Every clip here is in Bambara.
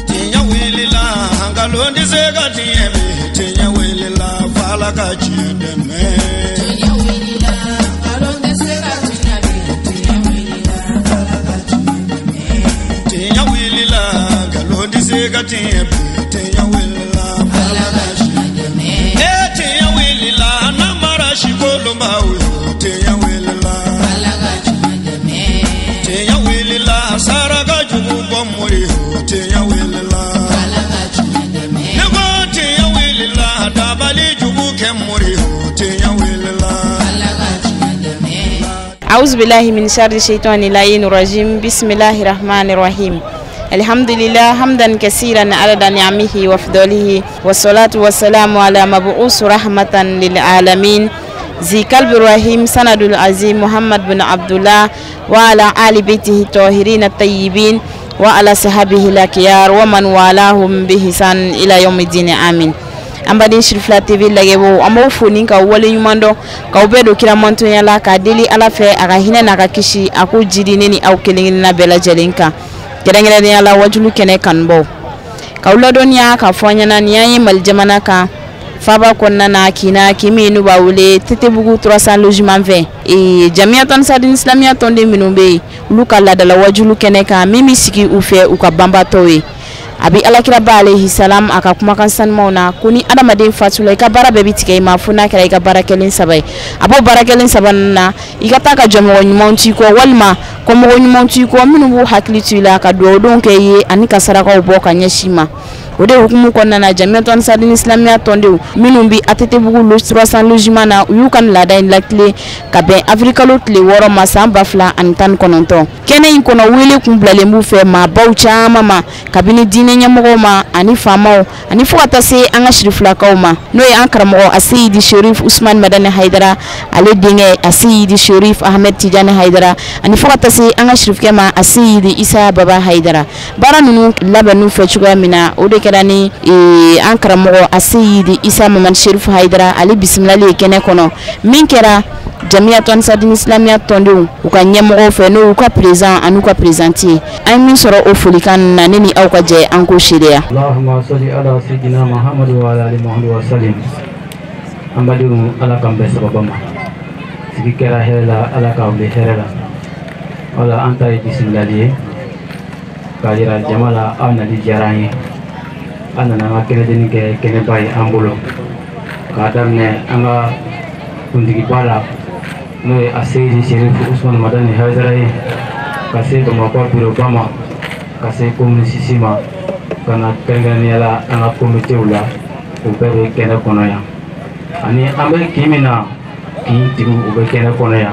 Tinya wilila hangalondi zega tiemi tinya wilila fala kachideme tinya wilila hangalondi zega tiemi tinya wilila fala kachideme tinya wilila hangalondi zega tiemi tinya wilila fala kachideme tinya wilila namara shikolomba tinya wilila fala kachideme tinya wilila saraga jubu bomuri tinya wilila fala kachideme nego tinya wilila dabali jubu kemuri tinya wilila fala kachideme أعوذ بالله من شر الشيطان اللعين الرجيم بسم الله الرحمن الرحيم الحمد لله حمدا كثيرا على نعمه وفضله والصلاة والسلام على مبعوث رحمة للعالمين ذي قلب الرحيم سند العظيم محمد بن عبد الله وعلى آل بيته الطاهرين الطيبين وعلى صحابه الأخيار ومن والاهم بإحسان إلى يوم الدين آمين. Ambadin Shirifla TV lagebo amo foni ka wale nyumando ka obedo kila monto yala ka deli ala fe aga hina na ka kishi aku jidi nini au kelingini na bela jelinka kerengere ni ala wajulu kene kanbo ka ulodonia ka fonya na niyayi maljamana ka faba konna na kina kimi nu bawule tetebugu 300 logement 20 e jamiatan sadin islamia tonde minumbe luka la dala wajulu kene ka mimi siki ufe ukabamba towe abi alakira ba alayhi salam aka kuma kan san mauna kuni adamadin fatula ka bara bebi tike ma funa kira ka barakelin sabai abo barakelin sabanna igata ka jomo nyumonti ko walma ko mo nyumonti ko minu bu haklitu la ka do don ke yi anika saraka obo ka nyashima ode hukumu konna na jamiatan sadin islamia tonde minumbi atete bugu lo 300 logement na yukan la dain lakle ka be afrika lotle woro masamba fla antan kononto kene in kono wele kumblale mu fe ma baucha mama kabini dine nyamogo ma ani famao ani fuata se anga shirifla kauma no ya ankaramo asidi sharif usman madani haidara ale dinge asidi sharif ahmed tijani haidara ani fuata se anga shirif kema asidi isa baba haidara bara nunu labanu fe chuga mina ode kedani ankaramo asidi isa maman sharif haidara ali bismillah kene kono minkera jamiatan sadin islamia tondu ukanyemo fe no uka présent anuka présenter ay min soro o fulikan na nini au ka je anko shiria Allahumma salli ala sayyidina Muhammad wa ala ali Muhammad wa sallim ambadu ala kambe sababama sikira hela ala kambe hela wala anta bismillah kajira jamala ana di jarani ana na makene den ke kene bay ambulo kadarne anga undigi bala no asiri sharif usman madani haidara kase bamako biro bama kase komunisima kana kengeniala anga komite ula ubere kena konoya ani ambe kimina kintigu ube kena konoya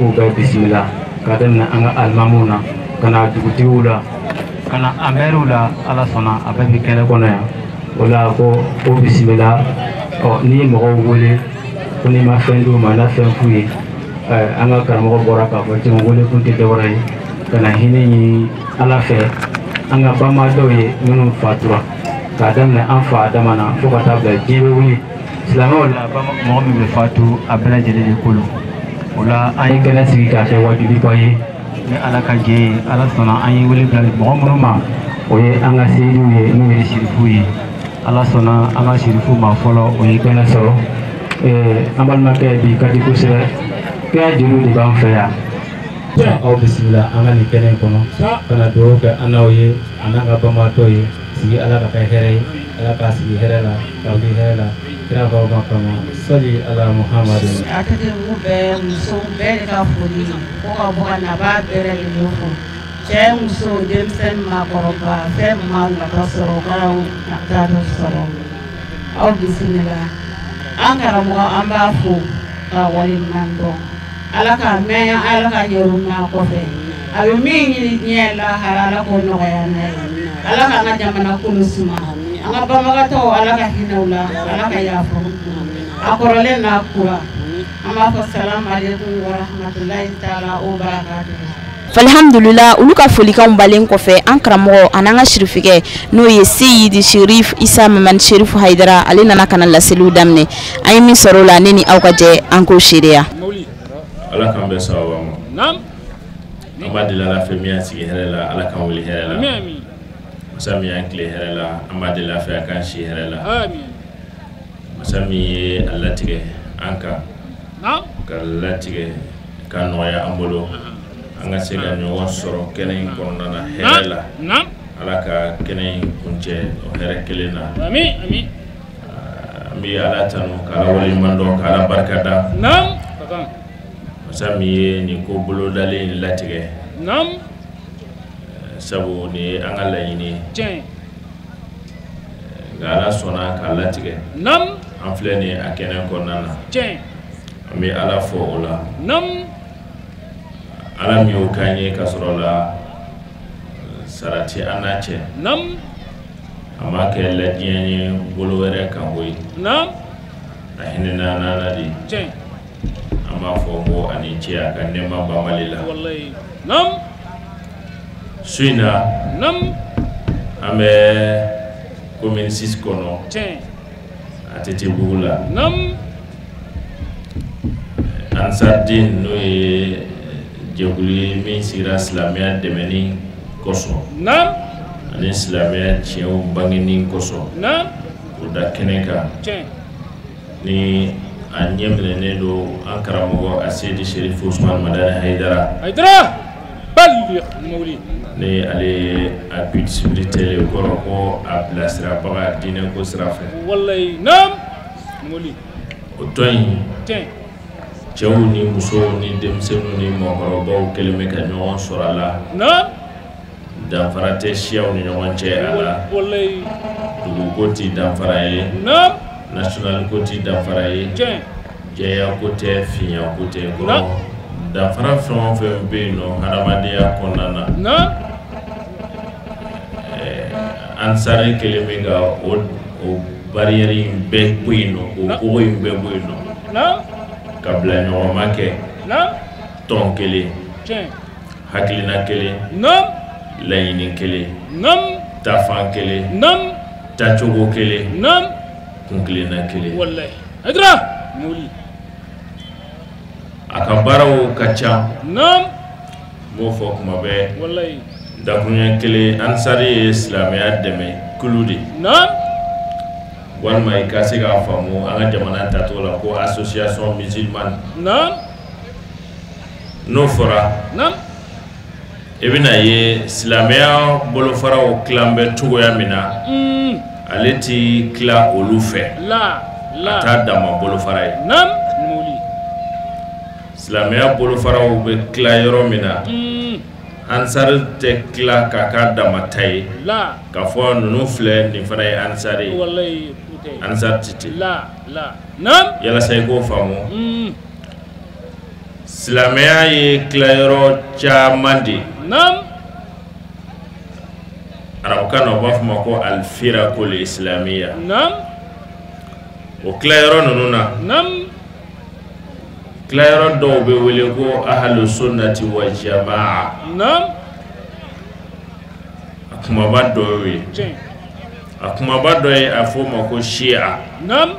ube bismillah kadanna anga almamuna kana dugutiula kana amerula ala sona abe kena konoya wala ko bismillah o ni mo wole kuni ma fendu mana fenfuye anga karamo boraka ko timo wole kunti dewray kana hinini ala fe anga bama doye nunu fatura kadam na anfa adamana fokata bla jibe wi islamo la bama mo mi fatu abla jele kulu wala ay kana sigi ka fe wajibi koye ni ala ka je ala sona ay wole gal mo ma oye anga seyu ye ni shirifu ye ala sona anga shirifu ma folo oye kana so ambal make bi kadi ko se kaya julu di bang faya au bismillah anga ni kene kono kana do ka anaoye ananga pamato ye sigi ala ka here ala ka sigi herela ka bi herela kira ba ba kama sali ala muhammadin akate mu be so be ka fuli ko ka bo na ba bere le lofo chem so demsen ma koroba fe ma na ka soro ka na ta do soro au bismillah angara mo amba fu ka wali nando alaka meya alaka yoruna ko fe abi mingi nyela halala ko no ya na alaka na jamana kulusuma anga bamaga to alaka hinaula alaka ya fu akorole na kuwa ama ko salamu alaykum wa rahmatullahi ta'ala wa barakatuh. Alhamdulillah uluka folika mbalen ko fe ankramo ananga shirifike no ye Seydi Sharif Isa Maman Sharif Haidara alina nakana la selu damne ay mi sorola neni awka je anko shiria ala kambe sawa nam amadi la femiya sigi herela ala kan wuli herela amin masami yankle herela amadi la fa kan shi herela amin masami Allah tige anka kala tige kan noya ambolo anga sega nyo soro kenen konnana herela ala ka kenen kunje o here kelena amin amin mi ala tanu kala wali mando kala barkada nam papa masami ni ko bolo dale ni latige nam sabu ni angala yini tiens ngala sona kala tige nam en fleni akenen konnana tiens mi ala fo ola nam ala mi o kanye kasrola sarati anache nam ama ke la dieni bolo were kan hoy nam ahinna nana di tiens ama fo mo ani chia kan ne ma ba malila wallahi nam suina nam ame commune 6 kono tiens atete bugula nam ansardin no joguli mi sira islamia demeni koso nam ani islamia cheu bangini koso nam uda keneka tiens ni anyemle ne do ankaramogo asedi sherif Ousmane Madani Haidara balli mawli ni ale appui spirituel ko ko a plasra baga dine ko srafe wallahi nam mawli otoy tiens cew ni muso ni demsenu ni mogorobo keleme ka ñoo sorala na da farate xiaw ni ñoo ci ala wallahi du goti da faraye na national goti da faraye jeya côté fiya côté ko da fara from be no haramadiya konana na ansare keleme ga o barrière be kuino o be buino na kabla ñoma ke na ton kele tiens haklina kele nam layni kele nam tafan kele nam tachogo kele nam kunklina kele wallahi adra muli akabarawo kacha nam mo fok mabe wallahi da kunya kele ansari islamiyya deme kuludi nam wan mai kasi ga famu anga jamana tatola ko association musulman nam no fora nam ebina ye islamia bolo fara o klambe tugo ya mina aleti kla olufe la ata dama bolo fara nam muli islamia bolo fara o be kla yoro mina ansar te kla kaka dama tay la ka fo nunu fle ni fara ansari wallahi ansar titi la nam yala say ko famu islamia ye kla yoro chamandi nam arab kano bafuma ko al firaqul islamiyya nam o klayro nununa nam klayro do be wele ko ahlus sunnati wal jamaa nam akuma baddo we akuma baddo e afuma ko shia nam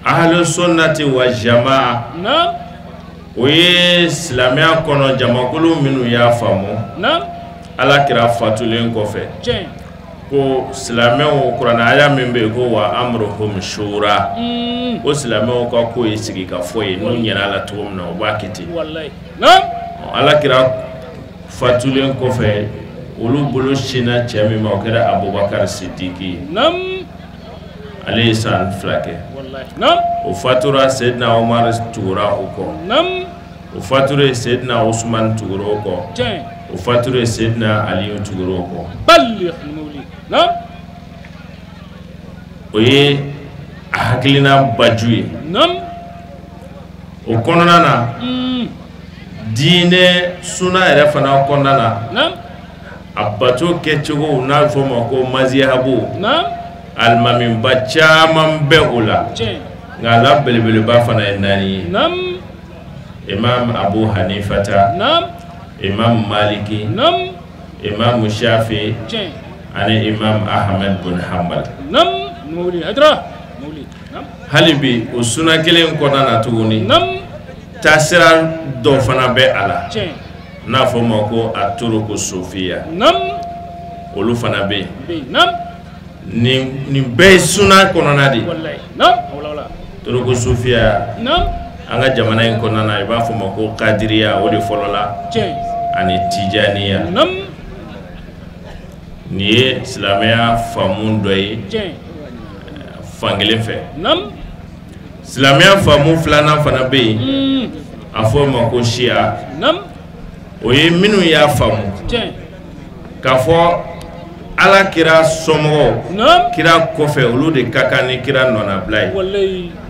ahlus sunnati wal jamaa nam we islamia kono jamakulu minu ya famu nam ala kira fatulen kofe ko islamia o qur'an aya membe ko wa amruhum shura o islamia ko ko yisigi ka foye no nyana la tum no bakiti wallahi nam ala kira fatulen kofe ulu bulu shina chemi ma kira Abubakar Siddiqi nam alayhi salam flake wallahi nam o fatura sayyidina Umar tura uko nam o fatura sayyidina Usman tura uko o fatura sayyidina Ali tura uko balli mawli nam oye haklina bajui nam o konona na dine suna ere fana konona nam abato kechogo na foma ko mazhabu nam almamin bacha man beula ngala belebele ba fana nani nam imam Abu Hanifata nam imam Maliki nam imam Shafi ani imam Ahmad bin Hanbal nam mawli adra mawli nam halibi usuna kelen ko nana tuguni nam tasira do fana be ala n'a fɔ ma ko aturuku sufiya olu fana bɛ yen nin bɛɛ ye suna kɔnɔna de ye turuku sufiya an ka jamana in kɔnɔna na i b'a fɔ ma ko kadiriya o de fɔlɔ la ani tijaniya nin ye silamɛya faamu dɔ ye fankelen fɛ silamɛya faamu filanan fana bɛ yen a fɔ ma ko siya o ye minnu y'a faamu k'a fɔ ala kira somɔgɔw kira kɔfɛ olu de ka kan ni kira nɔnabila ye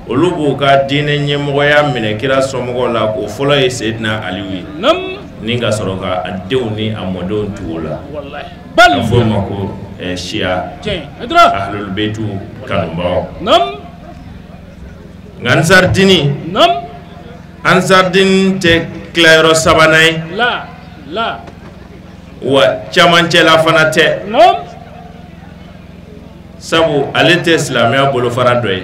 olu b'u ka diinɛ ɲɛmɔgɔya minɛ kira somɔgɔw la o fɔlɔ ye Seydina Aliyu ye ni ka sɔrɔ ka a denw ni a mɔdenw tugu la a fɔ ma ko siya ahlul beitu kanubagaw nka ansardini tɛ tilayɔrɔ sabanan ye wa camancɛla fana tɛ sabu ale tɛ silamɛya bolofara dɔ ye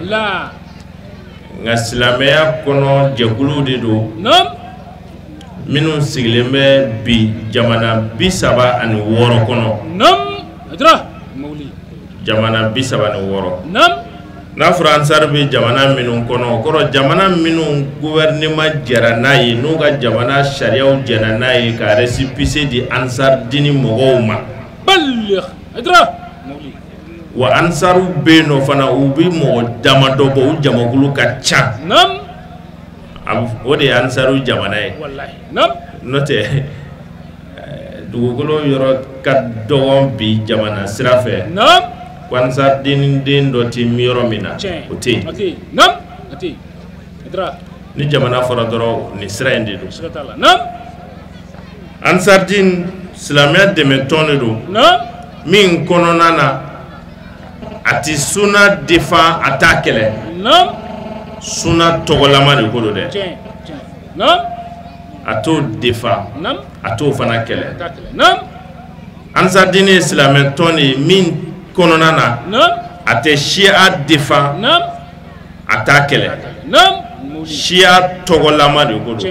nka silamɛya kɔnɔ jɛkuluw de don minnu sigilen bɛ bi jamana 36 kɔnɔ jamana 36 n'a fɔra ansar bɛ jamana minnu kɔnɔ o kɔrɔ jamana minnu gouvernement jɛra n'a ye n'u ka jamana sariyaw jɛra n'a ye ka récépissé di ansar dini mɔgɔw ma wa ansaru bɛ yen nɔ fana u bɛ mɔgɔ damadɔ bɔ u jamakulu ka ca o de ye ansaru jamana ye n'o tɛ dugukolo yɔrɔ ka dɔgɔn bi jamana sira fɛ ko ansar den dɔ tɛ mi yɔrɔ min na o tɛ yen ni jamana fɔra dɔrɔn nin sira in de don ansar din silamɛya dɛmɛtɔn de don min kɔnɔna na a ti suna defan a t'a kɛlɛ suna tɔgɔlama de ko don dɛ a t'o defan a t'o fana kɛlɛ ansar din ye silamɛtɔn de ye min kɔnɔna na a tɛ siya defan a t'a kɛlɛ siya tɔgɔlama de ko don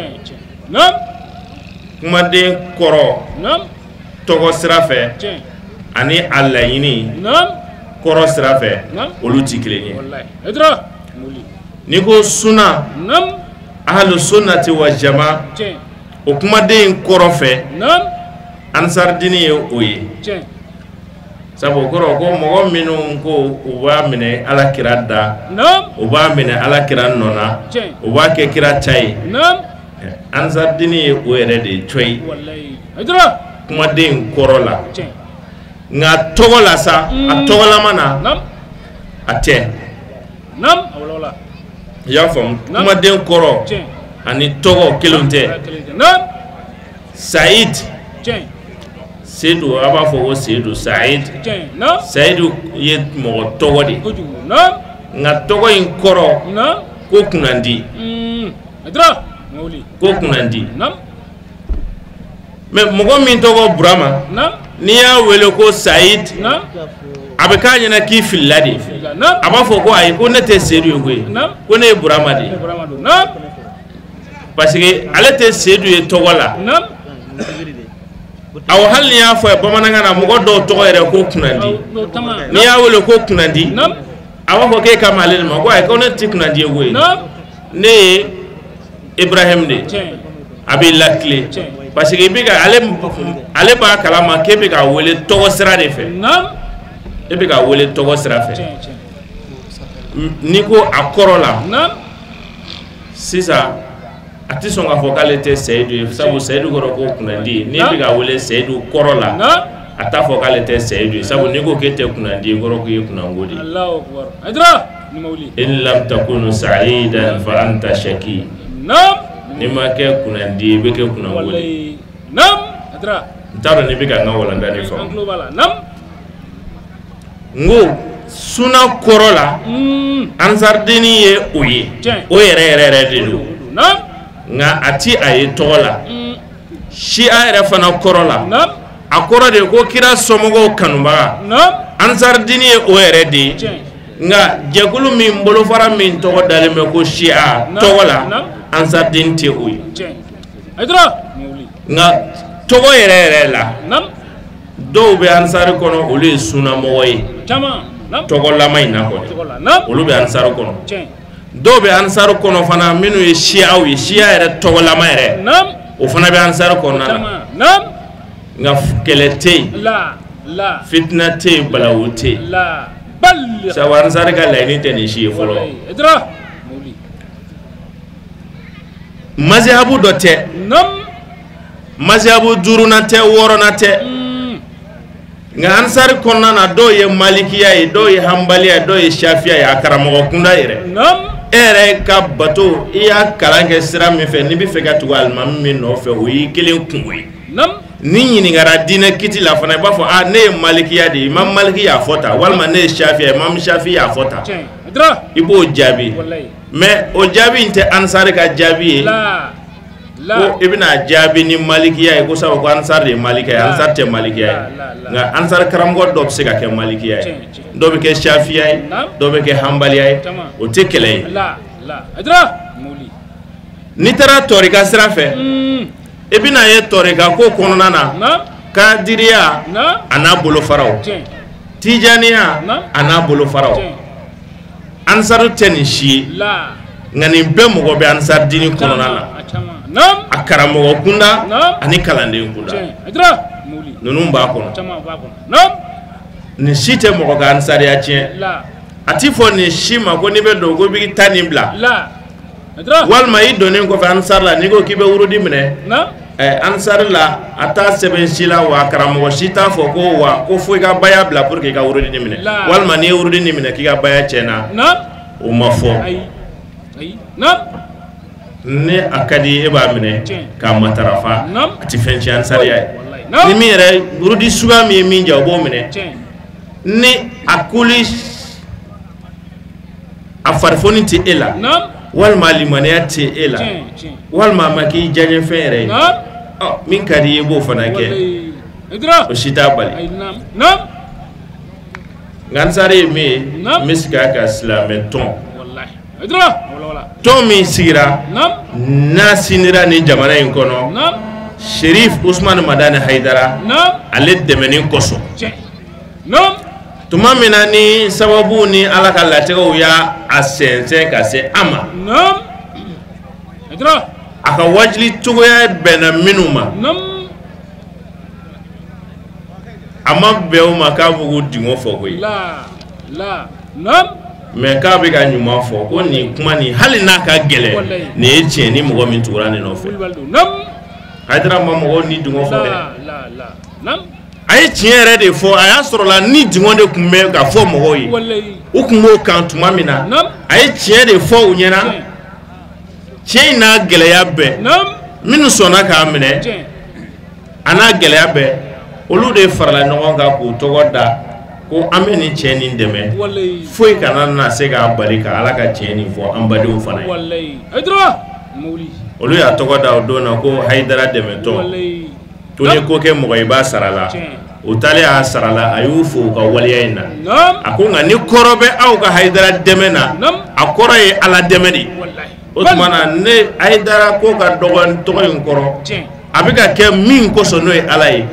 kumaden kɔrɔ tɔgɔ sira fɛ ani a laɲini kɔrɔ sira fɛ olu ti kelen ye n'i ko suna ahlu sunnati wa jama o kumaden kɔrɔ fɛ ansar dini ye o ye sabu kɔrɔ ko mɔgɔ minnu ko u b'a minɛ ala kira da u b'a minɛ ala kira nɔna u b'a kɛ kira ca ye ansar dini ye o yɛrɛ de coyi kumaden kɔrɔ la nka tɔgɔ la sa a tɔgɔlama na a tɛ i y'a faamu kumaden kɔrɔ ani tɔgɔ kelen tɛ Saïd Seydou a b'a fɔ ko Seydou Saïd Saïdou ye mɔgɔ tɔgɔ de nka tɔgɔ in kɔrɔ ko kunnandi ko kunnandi mais mɔgɔ min tɔgɔ Burama n'i y'a wele ko Saïd a bɛ k'a ɲɛna k'i filila de a b'a fɔ ko ayi ko ne tɛ Seydou ye koyi ko ne ye Burama de ye parce que ale tɛ Seydou ye tɔgɔ la aw hali n'i y'a fɔ bamanankan na mɔgɔ dɔw tɔgɔ yɛrɛ ko kunnandi n'i y'a wele ko kunnandi a b'a fɔ k'e ka ale de ma ko ayi ko ne tɛ kunnandi ye koyi ne ye Ibrahim de a b'i lakile parce que ale b'a kalama k'e bɛ ka wele tɔgɔ sira de fɛ e bɛ ka wele tɔgɔ sira fɛ n'i ko a kɔrɔ la sisan a tɛ sɔn k'a fɔ k'ale tɛ Seydou ye sabu Seydou kɔrɔ ko kunnandi n'i bɛ ka wele Seydou kɔrɔ la a t'a fɔ k'ale tɛ Seydou ye sabu n'i ko k'e tɛ kunnandi ye kɔrɔ k'e ye kunnango de ye in lam takunu sa'idan fa anta shaki n'i ma kɛ kunnandi ye i bɛ kɛ kunnango de ye n t'a dɔn n'i bɛ ka n ka walanda de faamu n ko suna kɔrɔ la ansar dini ye o ye o yɛrɛ de don nka a ti a ye tɔgɔ la siya yɛrɛ fana kɔrɔ la a kɔrɔ de ko kira somɔgɔw kanubaga ansar dini ye o yɛrɛ de ye nka jɛkulu min bolofara min tɔgɔ dalen bɛ ko siya tɔgɔ la ansar dini tɛ o ye nka togo yɛrɛ la dɔw bɛ ansari kɔnɔ olu ye sunamɔgɔ ye tɔgɔlama in na kɔni olu bɛ ansari kɔnɔ dɔw bɛ ansari kɔnɔ fana minnu ye siyaw ye siya yɛrɛ tɔgɔlama yɛrɛ o fana bɛ ansari kɔnɔna na nka kɛlɛ tɛ yen fitina tɛ yen balawu tɛ yen sabu ansari ka laɲini tɛ nin si ye fɔlɔ mazhabu dɔ tɛ mazhabu duurunan tɛ wɔɔrɔnan tɛ nka ansari kɔnɔna na dɔw ye malikiya ye dɔw ye hanbaliya dɔw ye shafiya ye a karamɔgɔ kunda yɛrɛ e yɛrɛ ka bato i y'a kalan kɛ sira min fɛ n'i bɛ fɛ ka tugu alimami min nɔfɛ o y'i kelen kungo ye ni ɲininkara diinɛ kiti la fana i b'a fɔ ne ye malikiya de ye imam maliki y'a fɔ tan walima ne ye shafiya imam shafi y'a fɔ tan i b'o jaabi mais o jaabi in tɛ ansari ka jaabi ye ko i bɛna jaabi ni malikiya ye ko sabu ko ansari de ye malikiya ye ansari tɛ malikiya ye nka ansari karamɔgɔ dɔ bɛ se ka kɛ malikiya ye dɔ bɛ kɛ shafiya ye dɔ bɛ kɛ hanbaliya ye o tɛ kɛlɛ ye n'i taara tɔrika sira fɛ i bɛna ye tɔrika ko kɔnɔna na kadiriya a n'a bolofaraw tijaniya a n'a bolofaraw ansari tɛ nin si ye nka nin bɛɛ mɔgɔ bɛ ansari diini kɔnɔna na a karamɔgɔ kunda ani kalanden kunda ninnu b'a kɔnɔ nin si tɛ mɔgɔ ka ansariya tiɲɛ a ti fɔ nin si ma ko n'i bɛ don ko b'i ta nin bila walima i donnen kɔfɛ ansari la n'i ko k'i bɛ wurudi minɛ ansari la a t'a sɛbɛn si la wa karamɔgɔ si t'a fɔ ko wa ko fo i ka baya bila pour que i ka wurudi minɛ walima n'i ye wurudi minɛ k'i ka baya tiɲɛna o ma fɔ ni a ka di e b'a minɛ k'a matarafa a ti fɛn tiɲɛ ansariya ye ni min yɛrɛ wurudi suguya min ye min ja o b'o minɛ ni a kuli a farifoni tɛ e la walima limaniya tɛ e la walima a ma k'i diyaɲɛ fɛn yɛrɛ ye min ka di i ye i b'o fana kɛ o si t'a bali nka ansari ye min ye n bɛ sigi a ka silamɛ tɔn tɔn min sigira n'a sinira nin jamana in kɔnɔ Sherif Usman Madani Haidara ale dɛmɛni kosɔn tuma min na ni sababu ni Ala ka latigɛw y'a sɛnsɛn ka se a ma a ka wajili cogoya bɛnna minnu ma a ma bɛn o ma k'a b'u dingo fɔ koyi mais k'a bɛ ka ɲuman fɔ ko nin kuma nin hali n'a ka gɛlɛn nin ye tiɲɛ ni mɔgɔ min tugura nin nɔfɛ Haidara ma mɔgɔw ni dingo fɔ dɛ a ye tiɲɛ yɛrɛ de fɔ a y'a sɔrɔ la ni dingo de tun bɛ ka fɔ mɔgɔw ye u tun b'o kan tuma min na a ye tiɲɛ de fɔ u ɲɛna tiɲɛ in n'a gɛlɛya bɛɛ minnu sɔnna k'a minɛ a n'a gɛlɛya bɛɛ olu de farala ɲɔgɔn kan k'u tɔgɔ da ko an bɛ nin cɛ nin dɛmɛ foyi kana na se k'a bali ka Ala ka tiɲɛ nin fɔ an badenw fana ye olu y'a tɔgɔ da o don na ko Haidara dɛmɛtɔ to ni ko kɛ mɔgɔ i b'a sara la o taalen y'a sara la a y'u fo u ka waleya in na a ko nka ni kɔrɔ bɛ aw ka Haidara dɛmɛ na a kɔrɔ ye Ala dɛmɛ de o tuma na ne Haidara ko ka dɔgɔ tɔgɔ in kɔrɔ a bɛ ka kɛ min kosɔn n'o ye Ala ye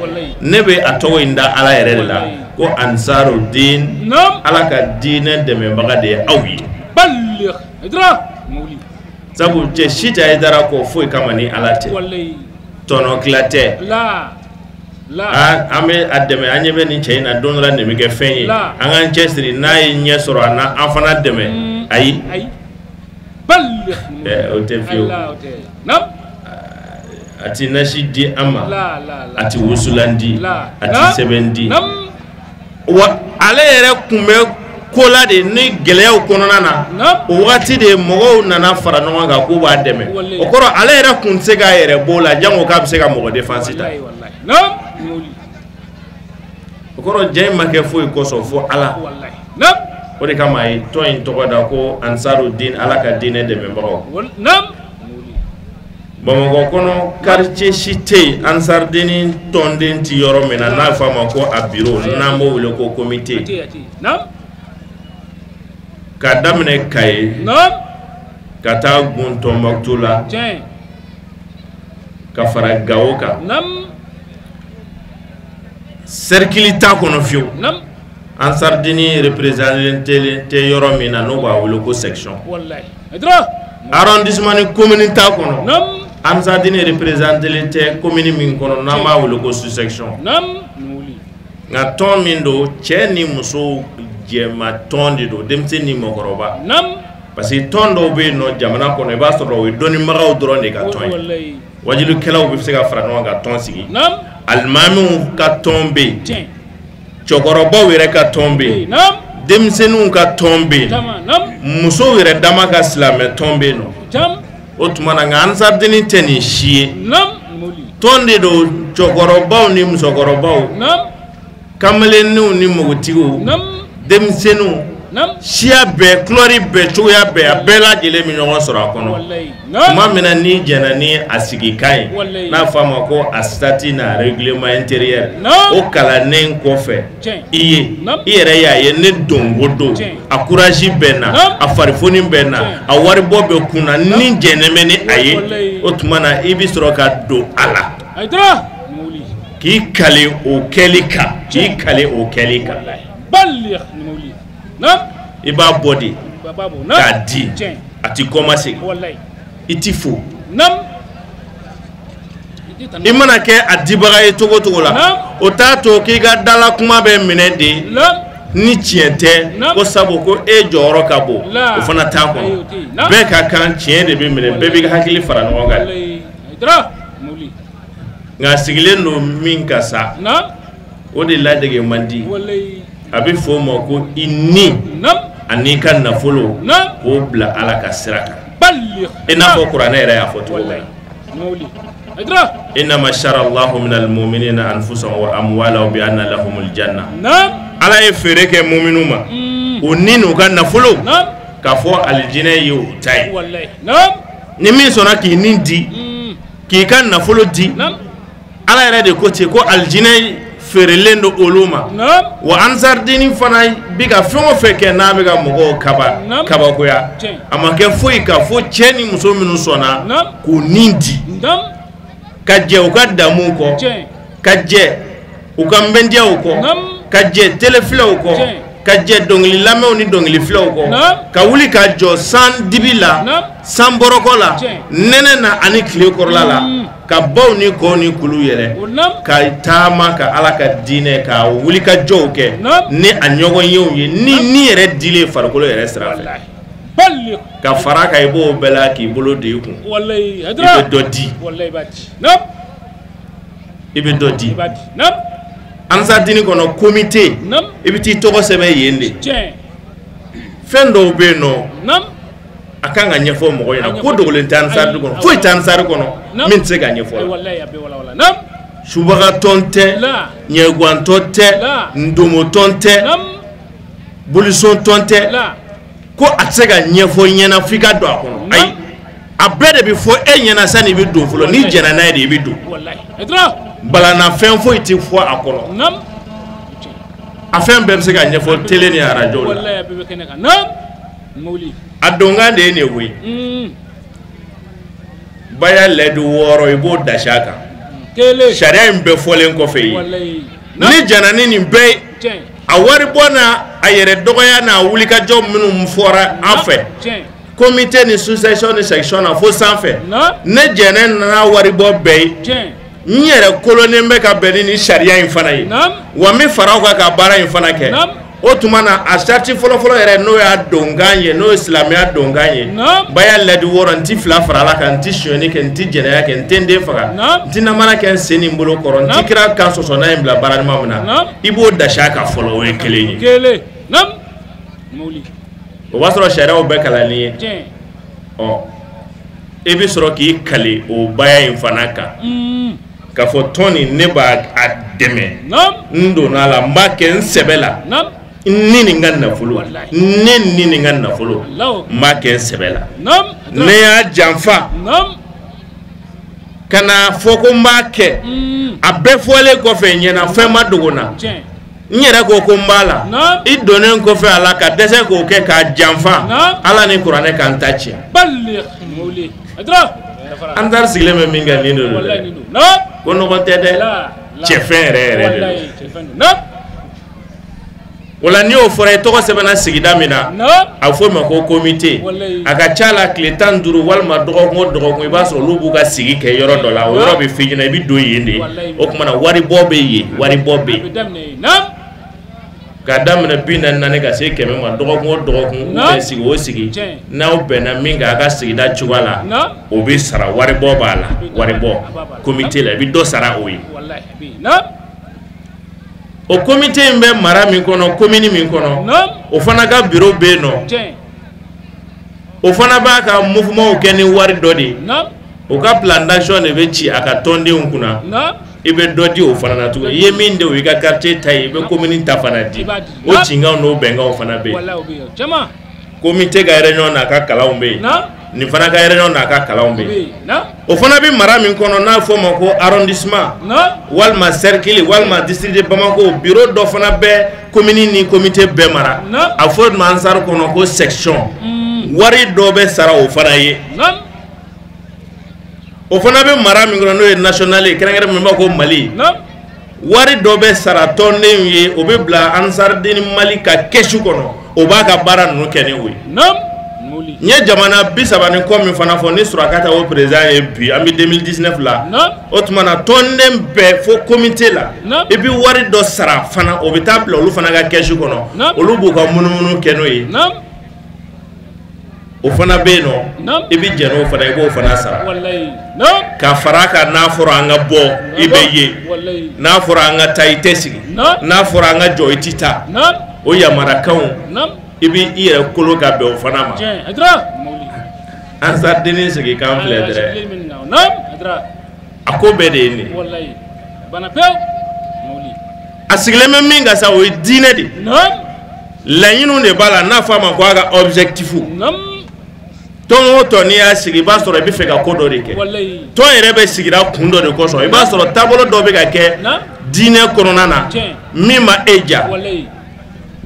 ne bɛ a tɔgɔ in da Ala yɛrɛ de la ko Ansarudin Ala ka diinɛ dɛmɛbaga de ye aw ye sabu cɛ si tɛ Haidara ko foyi kama ni Ala tɛ tɔnɔ tila tɛ an bɛ a dɛmɛ an ɲɛ bɛ nin cɛ in na don dɔ la nin bɛ kɛ fɛn ye an k'an cɛsiri n'a ye ɲɛ sɔrɔ an na an fana dɛmɛ ayi o tɛ fiyewu a ti nasi di an ma a ti wusulan di a ti sɛbɛn di wa ale yɛrɛ kun bɛ ko la de ni gɛlɛyaw kɔnɔna na o wagati de mɔgɔw nana fara ɲɔgɔn kan k'u b'a dɛmɛ o kɔrɔ ale yɛrɛ kun tɛ se k'a yɛrɛ bɔ o la jango k'a bɛ se ka mɔgɔ défense ta o kɔrɔ jɛ in ma kɛ foyi kosɔn fo Ala o de kama a ye tɔn in tɔgɔ da ko Ansarudin Ala ka diinɛ dɛmɛbagaw Bamakɔ kɔnɔ quartier si tɛ yen Ansarudin tɔnden ti yɔrɔ min na n'a fɔ a ma ko a bureau n'an b'o wele ko comité ka daminɛ Kayi ka taa gun Tɔnbɔkutu la ka fara Gawo kan cercle ta kono fiu Ansar Dini représenté te yoro mina no ba wolo ko section wallahi adra arrondissement ni commune ta kono Ansar Dini représenté te commune min kono na ma wolo ko sous section nuli nga ton min do che ni muso jema ton di do demse ni mokoroba parce que ton do be no jamana kono e ba so do doni magaw drone ka ton wallahi wajilu kelaw bi se ka frano nga ton sigi almami ka tombe chokoroba wire ka tombe demsenu ka tombe muso wire dama ka slame tombe no otuma nga Ansar Dini teni shie tonde do chokoroba ni musokoroba kamelenu ni mogutigo demsenu shia be glory be choya be abela gele mi nyon sora kono ma mena ni jana ni asigi kai na fama ko astati na règlement intérieur o kala nen ko fe iye ire ya ye ne dongodo akuraji bena afarifoni bena awari bobe kuna ni jeneme ni aye otmana ibi soroka do ala aidra muli ki kale o kelika ki kale o kelika balli muli iba body ka di ati commencer iti fo imana ke adibaga e togo togo la o ta to ki ga dala kuma be minede ni tiente ko sabo ko e joro ka bo o fana ta ko be ka kan tiende be mine be bi hakili fara no ga dra muli nga sigile no min kasa o de la dege mandi abi fo mo ko inni ani kan na folo ko bla ala ka siraka balli ina fo qur'ana era ya foto wallahi mawli adra inna ma shara Allahu min almu'minina anfusahum wa amwalahum bi anna lahumul janna ala e fere ke mu'minuma oninu kan na folo ka fo aljina yu tay wallahi ni mi sona ki nindi ki kan na folo di ala era de côté ko aljina ferelendo oluma wa Ansar Dini fana biga fengo feke na biga mogo kaba ko ya amake foi ka fo cheni muso minu sona ko nindi kaje o ka damu ko kaje o ka mbendia o ko kaje telefila o ko kaje dongli lame oni dongli fila o ko ka wuli ka jo san dibila san borokola nene na ani kle korla la ka baw ni ko ni kulu yele ka tama ka ala ka dine ka wuli ka jow ke ni anyogo yew ni yere dile farkolo yere srafe balli ka faraka ibo bela ki bolo de ku wallahi adra ibe dodi wallahi bati ibe dodi bati Ansar Dini kono comité ibiti togo sebe yende fendo be no akanga nyefo mo yana ko dogolen tan sar kono foi tan sar kono min se ga nyefo wallahi abe wala subaga tonte nyegwan tonte ndomo tonte bulison tonte ko atsega nyefo nyena fika do akono ai abede bi fo enyena sani bi do fulo ni jena na de bi do wallahi edra bala na fen fo iti fo akono afen be se ga nyefo tele ni radio wallahi abe keneka mawli adonga de ne wi baya ledu woro ibo dashaka kele sharia mbe folen ko fe ni janani ni be awari bona ayere dogoya na wulika job minu mfora afe comité ni succession ni section na fo sanfe ne jenen na wari bo be nyere kolone mbe ka beni ni sharia infana yi wa mi faraw ka bara infana ke otumana asharti folo ere no ya donganye no islamia donganye baya ledi woranti fla farala kan ti shoni ken ti jena ya ken tende faga tina mana ken seni mbolo koron ti kira kan so sona imbla baran mamuna ibo da shaka folo we kele muli o wasro sharia o bekala ni o ebi soro ki kale o baya infanaka ka fo toni neba ademe ndo na la maken sebela nini nganna fulu nini nganna fulu maken sebela ne ya janfa kana foko make abe fole ko fe nyena fe maduguna nyera ko ko mbala I donen ko fe ala ka dese ko ke ka janfa ala ni qur'ane kan tachi balli mawli adra andar sigle me minga ni do wallahi ni do ko no ko tede chefin re wallahi chefin nam wala ni o fora to ko sebana sigida mina a fo ma ko comité aka chala kletan duru walma dogo ngo ba so lubu ka sigi ke yoro dola o yoro be fijina bi do yende o kuma na wari bobe yi wari bobe nam ka damna bina nane ga se keme ma dogo ngo be sigi o sigi na o bena minga aka sigida chugala o be sara wari boba la wari bo comité la bi do sara o yi wallahi bi nam o comité mbe mara min kono commune min kono o fana ka bureau be no o fana ba ka mouvement o keni wari dodi o ka plan d'action ne be ci aka tonde unkuna ibe dodi o fana na tu ye min de o ka quartier tay be commune ta fana di o cinga no benga o fana be wallahi be jama comité ga réunion na ka kala umbe ni fana ka réunion na ka kala umbe o fana bi mara min kono na fo mako arrondissement walma cercle walma district de Bamako bureau do fana be commune ni comité be mara a fo man sar kono ko section wari do be sara o fana ye o fana be mara min kono no e national kéré min mako Mali wari do be sara tonne ye o be bla ansar din Mali ka keshu kono o ba ka bara no kene wi nye jamana bisabani komi fana fo ni surakata o président et puis en 2019 là otmana tonne be fo comité là et puis wari do sara fana o be table olu fana ga keshu kono olu bu ka munumunu keno yi o fana be no e bi jeno fana e bo fana sara wallahi ka faraka na foro anga bo ibe ye na foro anga taitesi na foro anga joitita o ya marakaw ibi ire kolo ka be o fana ma ansar deni sigi kan fledre ako be de ni wallahi bana pe moli asigle men minga sa o dine di la yinu de bala na fama ko aga objectifu ton to ni ya sigi ba soro bi fe ka kodo de ke wallahi to ire be sigira kundo de ko so e ba soro tabolo do be ka ke dine korona na mima eja wallahi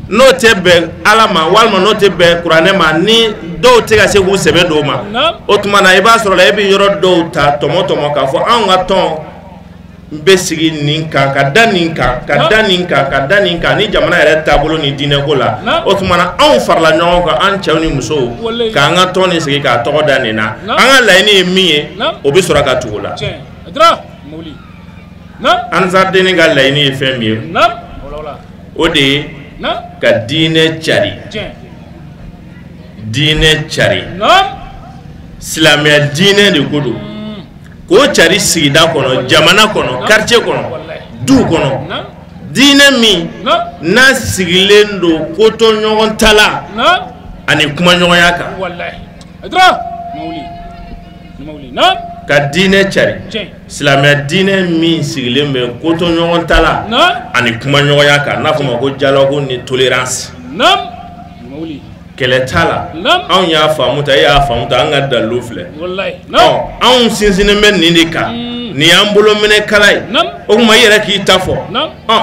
no tebe alama walma no tebe qur'ane ma ni do te ga se ku sebe do ma otuma na iba soro la ibi yoro do ta tomoto mo ka fo an ga ton be sigi ninka ka daninka ni jamana ere tabolo ni dine ko la otuma na an farla nyon ko an chew ni muso ka an ga ton ni sigi ka to danina an ga la ni miye o be soro ka tugola adra moli an zarde ni ga la ni fe miye o de ka dine chari silamia dine de kodo ko chari sigida kono jamana kono quartier kono du kono dine mi na sigilendo koto nyogon tala ani kuma nyogon yaka wallahi adra mauli na ka dine chari silamia dine mi sigilembe koto nyogon tala ani kuma nyogon yaka na fuma ko dialogue ni tolérance mauli kele tala an ya famuta ya famuta an ga dalu fle wallahi an sinsine men ni ka ni an bolo mene kalai o kuma yere ki tafo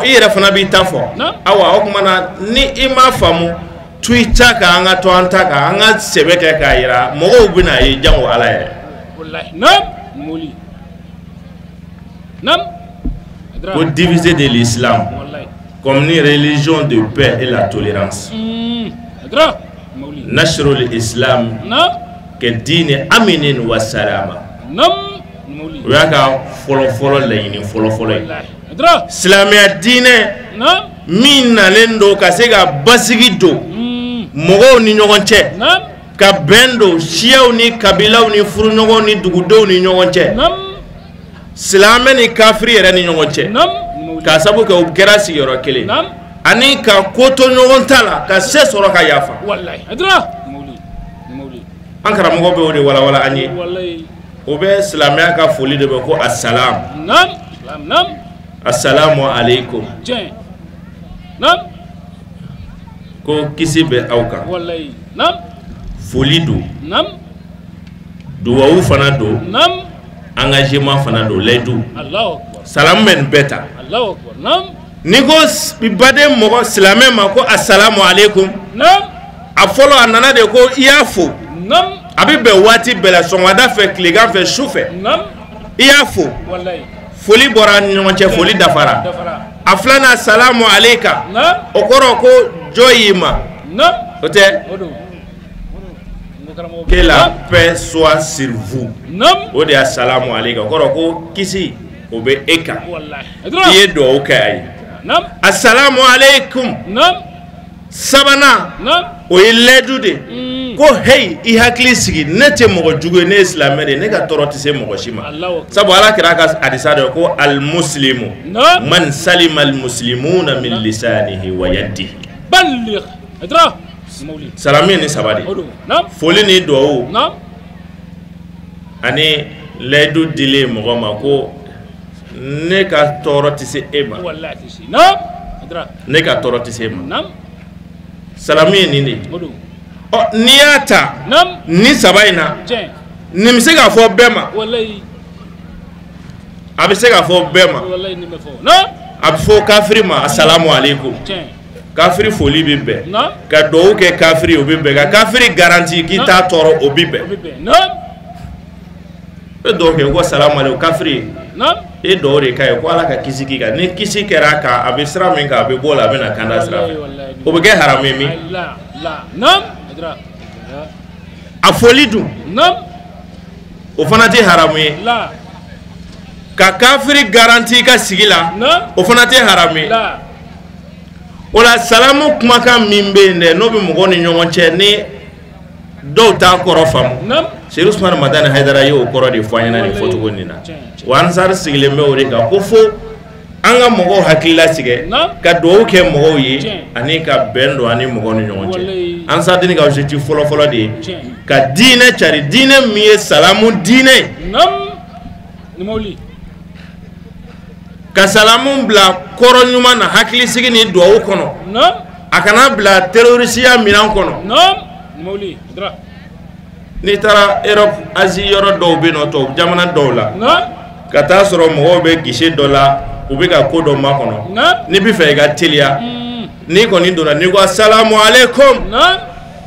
yere fana bi tafo awa o kuma na ni ima famu Twitter ka an ga to anta ka an ga sebe ke ka yira mo o bina yi jango ala ye wallahi moli pour diviser de l'islam comme une religion de paix et la tolérance nashrul islam ke dine aminin wa salama waka folo la yini folo islamia dine min nalendo ka se ga basigi do mogo ni nyogonche ka bendo shiaw ni kabilaw ni furu nyogo ni dugudo ni nyogonche silame ni kafiri era ni nyogonche ka sabu ka ubkera sigoro kele ani ka koto nyogon tala ka se soro ka yafa wallahi adra mauli ankara mogo be ode wala anyi wallahi o be islamia ka foli de be ko assalam assalamu alaikum ko kisi be awka wallahi foli do duwawu fana do engagement fana do ledu Allahu akbar salam men beta Allahu akbar niko bibade mogo silame ma ko assalamu alaikum a folo anana de ko iafo abi be wati bela sonwada fe kligan fe choufe iafo wallahi foli bɔra ni ɲɔgɔn cɛ foli dafara a filanan salamu aleyka o kɔrɔ ko jɔ y'i ma o tɛ que la paix soit sur vous o de y'a salamu aleyka o kɔrɔ ko kisi o bɛ e kan i ye dugawu kɛ a ye assalamu aleykum sabana o ye lɛdu de ko hey i hakili sigi ne tɛ mɔgɔ jugu ye ne ye silamɛ de ne ka tɔɔrɔ tɛ se mɔgɔ si ma sabu ala kira ka hadisa dɔ ko al muslimu man salima al muslimuna min lisanihi wa yadihi salami ni saba de foli ni dugawu ani lɛdu dilen mɔgɔ ma ko ne ka tɔɔrɔ tɛ se e ma ne ka tɔɔrɔ tɛ se e ma salami ye nin de n'i y'a ta ni saba in na nin bɛ se k'a fɔ bɛɛ ma a bɛ se k'a fɔ bɛɛ ma a bɛ fɔ kafiri ma assalamu aleykum kafiri foli bɛ bɛn ka dugawu kɛ kafiri o bɛ bɛn ka kafiri garanti k'i t'a tɔɔrɔ o bɛ bɛn e dugawu kɛ ko salamu aleykum kafiri e dugawu de ka ye ko ala ka kisi k'i kan ni kisi kɛra a kan a bɛ sira min kan a bɛ bɔ o la a bɛ na kanda sira fɛ o bɛ kɛ haramu ye min a foli dun o fana tɛ haramu ye ka kafiri garanti i ka sigi la o fana tɛ haramu ye o la salamu kumakan min bɛ yen dɛ n'o bɛ mɔgɔw ni ɲɔgɔn cɛ ni dɔw t'a kɔrɔ faamu Seydou Ousmane Madani Haidara ye o kɔrɔ de fɔ an ɲɛna nin fɔcogo nin na wa Ansar sigilen bɛ o de kan ko fo an ka mɔgɔw hakili latigɛ ka dugawu kɛ mɔgɔw ye ani ka bɛn don ani mɔgɔw ni ɲɔgɔn cɛ Ansar dini ka objectif fɔlɔ-fɔlɔ de ye ka diinɛ cari diinɛ min ye salamu diinɛ ka salamu bila kɔrɔ ɲuman na hakili sigi ni dugawu kɔnɔ a kana bila terrorisiya minɛn kɔnɔ n'i taara Europe Asie yɔrɔ dɔw bɛ yen nɔ tubabu jamana dɔw la ka taa sɔrɔ mɔgɔw bɛ guichet dɔ la u bɛ ka ko dɔ makɔnɔ n'i bɛ fɛ i ka teliya n'i kɔni donna n'i ko assalamu aleykum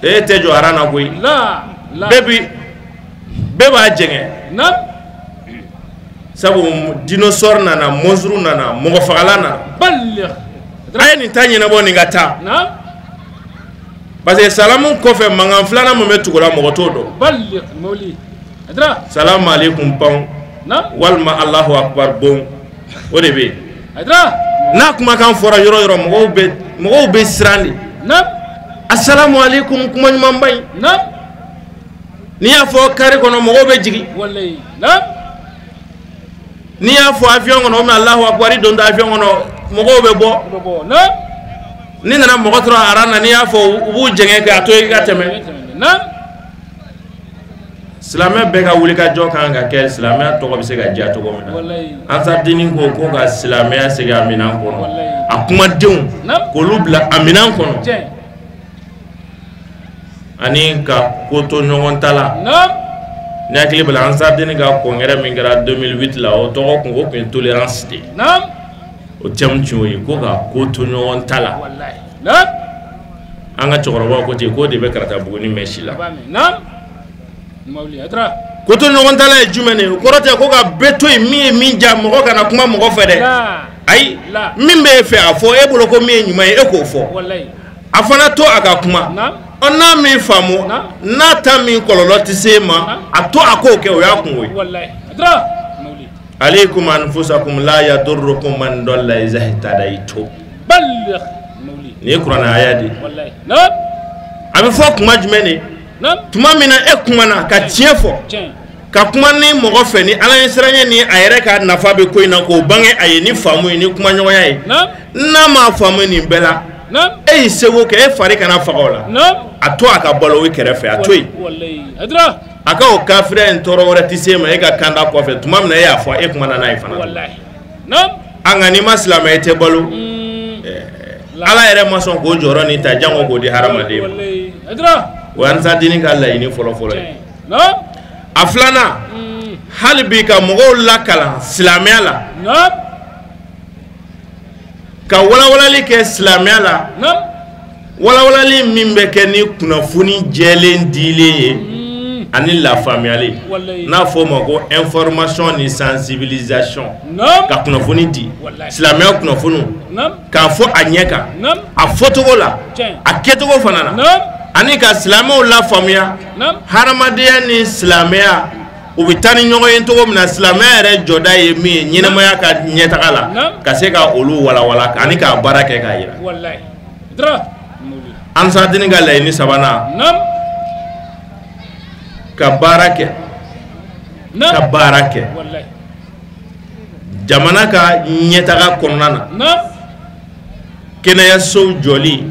e tɛ jɔ aran na koyi bɛɛ b'a jɛngɛ sabu dinosaure nana monstre nana mɔgɔ fagalan nana a ye nin ta ɲɛnabɔ nin ka taa parce que salamu kɔfɛ mankan filanan min bɛ tugu la mɔgɔ t'o dɔn salamu aleykum pan walima Allahu akbar bon o de bɛ yen n'a kumakan fɔra yɔrɔ yɔrɔ mɔgɔw bɛ siran de assalamu aleykum kuma ɲuman ba in n'i y'a fɔ kari kɔnɔ mɔgɔw bɛ jigin n'i y'a fɔ avion kɔnɔ o mɛ Allahu akbar i don ta avion kɔnɔ mɔgɔw bɛ bɔ ni nana mɔgɔ tora aran na n'i y'a fɔ u b'u jɛngɛ kɛ a to i ka tɛmɛ silamɛ bɛɛ ka wuli ka jɔ kan ka kɛ silamɛya tɔgɔ bɛ se ka diya cogo min na Ansar dini ko ka silamɛya segin a minɛn kɔnɔ a kumadenw k'olu bila a minɛn kɔnɔ ani ka ko to ɲɔgɔn ta la ne hakili bala Ansar dini ka congrès min kɛra 2008 la o tɔgɔ kun o kun ye tolérance de o thème tun y'o ye ko ka ko to ɲɔgɔn ta la an ka cɛkɔrɔbaw ko ten k'o de bɛ karata buguni mɛn si la ko to ɲɔgɔn ta la ye jumɛn ye o kɔrɔ tɛ ko ka bɛɛ to yen min ye min ja mɔgɔ kana kuma mɔgɔ fɛ dɛ ayi min bɛ e fɛ a fɔ e bolo ko min ye ɲuman ye e k'o fɔ a fana to a ka kuma n'a min faamu n'a ta min kɔlɔlɔ tɛ se ma a to a k'o kɛ o y'a kun ye aleykum anfusakum la yadurrukum man dalla iza ihtadaytum ni ye kuranɛ aya de a bɛ fɔ kuma jumɛn de tuma min na e kumana ka tiɲɛ fɔ ka kuma ni mɔgɔ fɛ ni ala ye siranɲɛ ni a yɛrɛ ka nafa bɛ ko in na k'o bange a ye ni faamu ye ni kuma ɲɔgɔnya ye n'a ma faamu nin bɛɛ la e y'i seko kɛ e fari kana faga o la a to a ka balo o kɛrɛfɛ a to yen a ka o kafiriya in tɔɔrɔ wɛrɛ tɛ se ma e ka kanda kɔfɛ tuma min na e y'a fɔ e kumana n'a ye fana a nka n'i ma silamɛ e tɛ balo ala yɛrɛ ma sɔn k'o jɔyɔrɔ nin ta jango k'o di hadamaden ma o ye Ansar dini ka laɲini fɔlɔ-fɔlɔ ye a filanan hali bi ka mɔgɔw lakalan silamɛya la ka walawalali kɛ silamɛya la walawalali min bɛ kɛ ni kunnafoni jɛlen dilen ye ani la faamuyali n'a fɔ ma ko information ni sensibilisation ka kunnafoni di silamɛya kunnafoni k'a fɔ a ɲɛ kan a fɔcogo la a kɛcogo fana na ani ka silamɛw la faamuya hadamadenya ni silamɛya u bɛ taa ni ɲɔgɔn ye cogo min na silamɛya yɛrɛ jɔda ye min ye ɲɛnamaya ka ɲɛtaga la ka se ka olu walawala ani k'a baara kɛ k'a yira Ansardini ka laɲini sabanan ka baara kɛ jamana ka ɲɛtaga kɔnɔna na kɛnɛyasow jɔli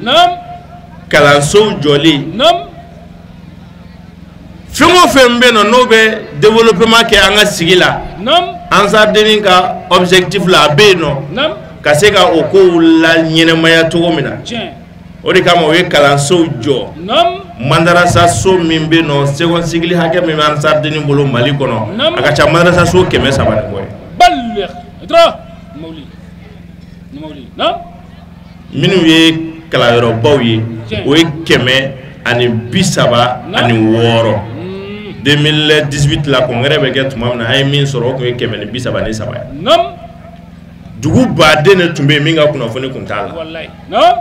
kalansow jɔli fɛn o fɛn bɛ yen n'o bɛ développement kɛ an ka sigi la Ansardini ka objectif la a bɛ yen nɔ ka se ka o kow la ɲɛnɛmaya cogo min na o de kama o ye kalansow jɔ madarasa so min bɛ yen nɔ seconde cycle hakɛ min bɛ Ansardini bolo Mali kɔnɔ a ka ca madarasa so 300 ni kɔ ye minnu ye kalanyɔrɔbaw ye o ye 136 2018 la congrès bɛ kɛ tuma min na an ye min sɔrɔ o tun ye 133 ye dugu baden de tun bɛ yen min ka kunnafoni tun t'a la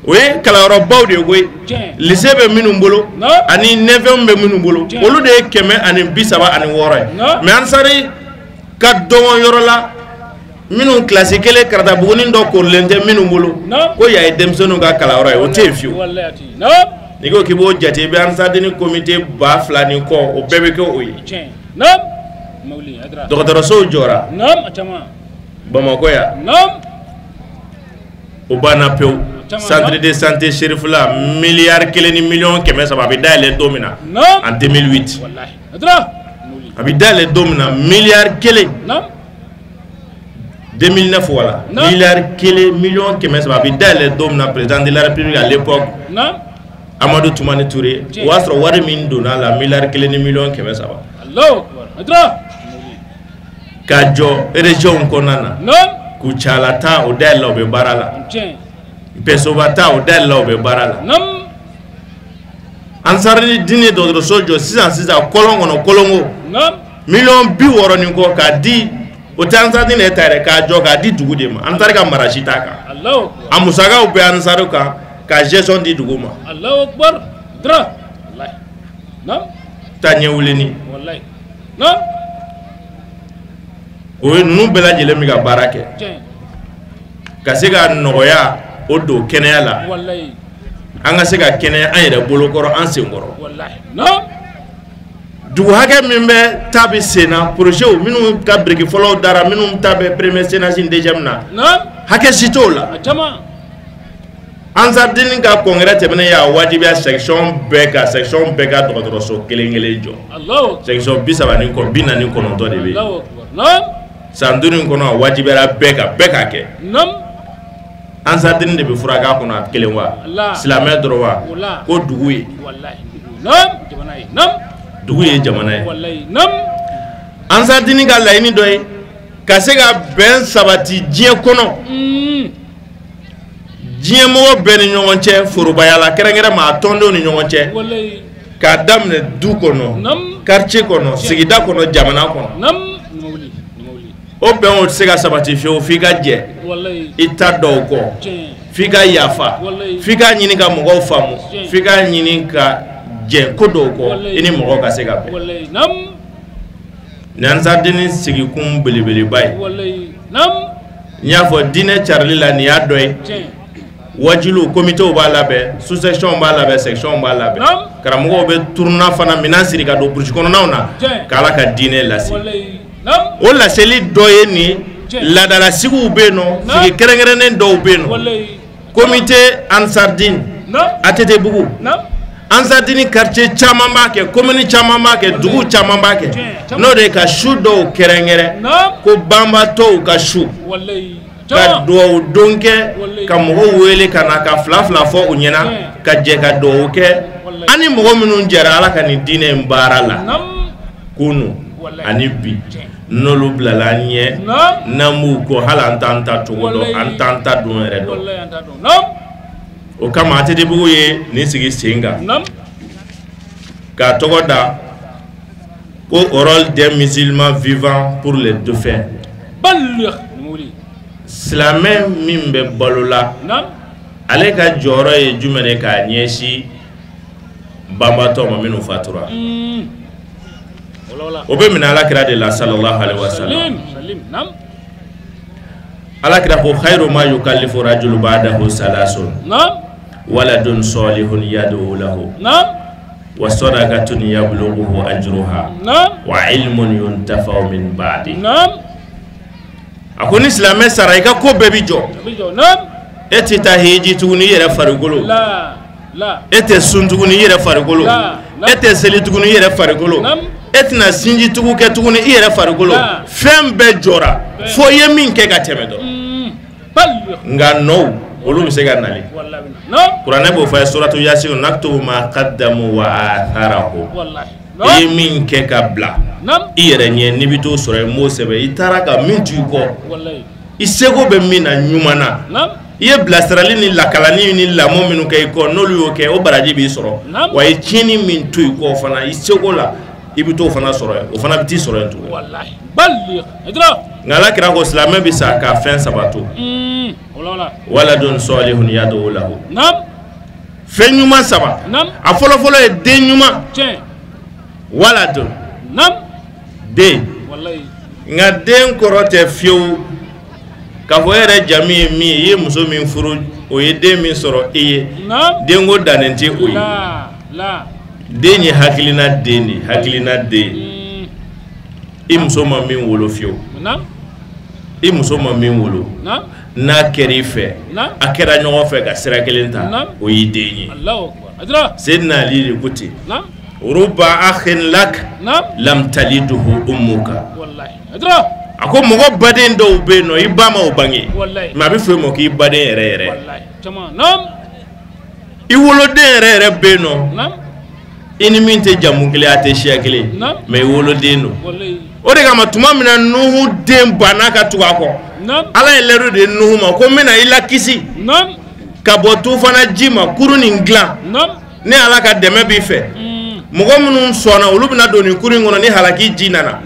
o ye kalanyɔrɔbaw de ye koyi lycée bɛ minnu bolo ani 9e bɛ minnu bolo olu de ye 136 ye mais Ansari ka dɔn yɔrɔ la minnu classe 1 karata buguni dɔ korilen tɛ minnu bolo ko ya ye denmisɛnninw ka kalanyɔrɔ ye o tɛ yen fiyewu n'i ko k'i b'o jate i bɛ Ansardini comité 2000 ni kɔ o bɛɛ bɛ kɛ o ye dɔgɔtɔrɔsow jɔra Bamakɔ yan o banna pewu centre de santé Cherifula miliyari 1 ni miliyɔn 300 a bɛ dayɛlɛ don min na en 2008 a bɛ dayɛlɛ don min na miliyari 1 2009 wala miliyari 1 miliyɔn 300 a bɛ dayɛlɛ don min na président de la république à l'époque Amadou Toumani Touré o y'a sɔrɔ wari min donna la miliyari 1 ni miliyɔn 300 ka jɔ région kɔnɔna na Kucala ta o dayɛlɛ o bɛ baara la Pesoba ta o dayɛlɛ o bɛ baara la Ansardini dɔgɔtɔrɔso jɔ sisan kɔlɔn kɔnɔ kɔlɔnko miliyɔn 60 ni kɔ k'a di o tɛ Ansardini yɛrɛ ta yɛrɛ k'a jɔ k'a di dugu de ma Ansari ka mara si t'a kan a musakaw bɛ Ansari kan ka gestion di dugu ma ta ɲɛwuleni o ye ninnu bɛɛ lajɛlen bɛ ka baara kɛ ka se ka nɔgɔya o don kɛnɛya la an ka se ka kɛnɛya an yɛrɛ bolokɔrɔ an senkɔrɔ dugu hakɛ min bɛ ta bɛ sen na projet minnu ka biriki fɔlɔw dara minnu ta bɛ premier sénage deuxième na hakɛ si t'o la Ansardini ka congrès tɛmɛnen y'a wajibiya section bɛɛ ka dɔgɔtɔrɔso kelen-kelen jɔ section 39 de bɛ yen san 5 in kɔnɔ a wajibiyara bɛɛ ka kɛ Ansardini de bɛ furakɛ kɔnɔ a kelen wa silamɛ dɔrɔn wa ko dugu ye jamana ye Ansardini ka laɲini dɔ ye ka se ka bɛn sabati diɲɛ kɔnɔ diɲɛ mɔgɔ bɛɛ ni ɲɔgɔn cɛ forobaya la kɛrɛnkɛrɛn ma a tɔndenw ni ɲɔgɔn cɛ k'a daminɛ du kɔnɔ quartier kɔnɔ sigida kɔnɔ jamana kɔnɔ o bɛn o tɛ se ka sabati fiyewu f'i ka jɛ i ta dɔw kɔ f'i ka yafa f'i ka ɲini ka mɔgɔw faamu f'i ka ɲini ka jɛ ko dɔw kɔ i ni mɔgɔw ka se ka bɛn ni Ansardini sigikun belebeleba ye n y'a fɔ diinɛ carili la nin y'a dɔ ye wajilu comité b'a labɛn sous section b'a labɛn section b'a labɛn karamɔgɔw bɛ tourna fana minɛn siri ka don burusi kɔnɔnaw na k'Ala ka diinɛ lase o laseli dɔ ye nin laadalasigiw bɛ yen nɔ sigi kɛrɛnkɛrɛnnen dɔw bɛ yen nɔ comité Ansardini ATT Bugu Ansardini quartier caman b'a kɛ commune caman b'a kɛ dugu caman b'a kɛ n'o de ye ka su dɔw kɛrɛnkɛrɛn ko banbatɔw ka su ka duwawu don kɛ ka mɔgɔw wele ka na ka fila fɔ u ɲɛna ka jɛ ka duwawu kɛ ani mɔgɔ minnu jɛra Ala ka nin diinɛ in baara la kunu ani bi n'olu bilala an ɲɛ n'an b'u kɔ hali an t'an ta cogo dɔn an t'an ta don yɛrɛ dɔn o kama ATT Bugu ye nin sigi sen kan ka togoda ko rôle des musulmans vivants pour les dauphins. Baligh mouli. Silamɛ min bɛ balola. Naam. Ale ka jɔyɔrɔ ye jumɛn ye k'a ɲɛsin banbatɔ ma minnu fatura. O bɛ minɛ Alakira de la sallallahu alaihi wasallam. Naam. Alakira ko khairu ma yukallifu rajulu ba'dahu salasun. Naam. Waladun salihun yad'u lahu. Naam. Wa sadaqatun yablughuhu ajruha. Naam. Wa ilmun yuntafa'u min ba'di. Naam. Ako ni silamɛ sara i ka ko bɛɛ bi jɔ. Naam. E tɛ taa hiji tuguni i yɛrɛ farikolo. La. E tɛ sun tuguni i yɛrɛ farikolo. E tɛ seli tuguni i yɛrɛ farikolo. E tɛna sinji tugu kɛ tuguni i yɛrɛ farikolo. Fɛn bɛɛ jɔra fo i ye min kɛ ka tɛmɛ dɔrɔn. Nka nɔw olu bɛ se ka nali. Kuranɛ b'o fɔ a ye suratu Yasin naktubu ma qaddamu wa atharahu. I ye min kɛ ka bila i yɛrɛ ɲɛ n'i bɛ t'o sɔrɔ i m'o sɛbɛn i taara ka min to i kɔ i seko bɛ min na ɲuman na i ye bilasirali ni lakalani ni lamɔ minnu kɛ i kɔ n'olu y'o kɛ o baraji b'i sɔrɔ wa i tiɲɛni min to i kɔ fana i seko la i bɛ t'o fana sɔrɔ o fana bɛ t'i sɔrɔ yen tugun nka Alakira ko silamɛ bɛ sa ka fɛn saba to waladun salihun yad'u lahu fɛn ɲuman saba a fɔlɔfɔlɔ ye den ɲuman waladun den nka den kɔrɔ tɛ fiyewu k'a fɔ e yɛrɛ jamu ye min ye i ye muso min furu o ye den min sɔrɔ e ye den ko dannen tɛ o ye den ye hakilina den de hakilina den i muso ma min wolo fiyewu i muso ma min wolo n'a kɛra i fɛ a kɛra ɲɔgɔn fɛ ka sira kelen ta o y'i den ye Seydina Ali de ko ten ruba akhin lak lam taliduhu ummuka a ko mɔgɔ baden dɔw bɛ yen nɔ i ba ma o bange mais a bɛ fɔ i ma k'i baden yɛrɛ yɛrɛ i woloden yɛrɛ yɛrɛ bɛ yen nɔ i ni min tɛ jamu kelen a tɛ siya kelen mais i woloden don o de kama tuma min na Nuhu den banna ka tugu a kɔ Ala ye lɛru de Nuhu ma ko n bɛna i lakisi ka bɔ tufana ji ma kurun nin dilan ni Ala ka dɛmɛ b'i fɛ mɔgɔ minnu sɔnna olu bɛna don nin kurun in kɔnɔ ni halaki ji nana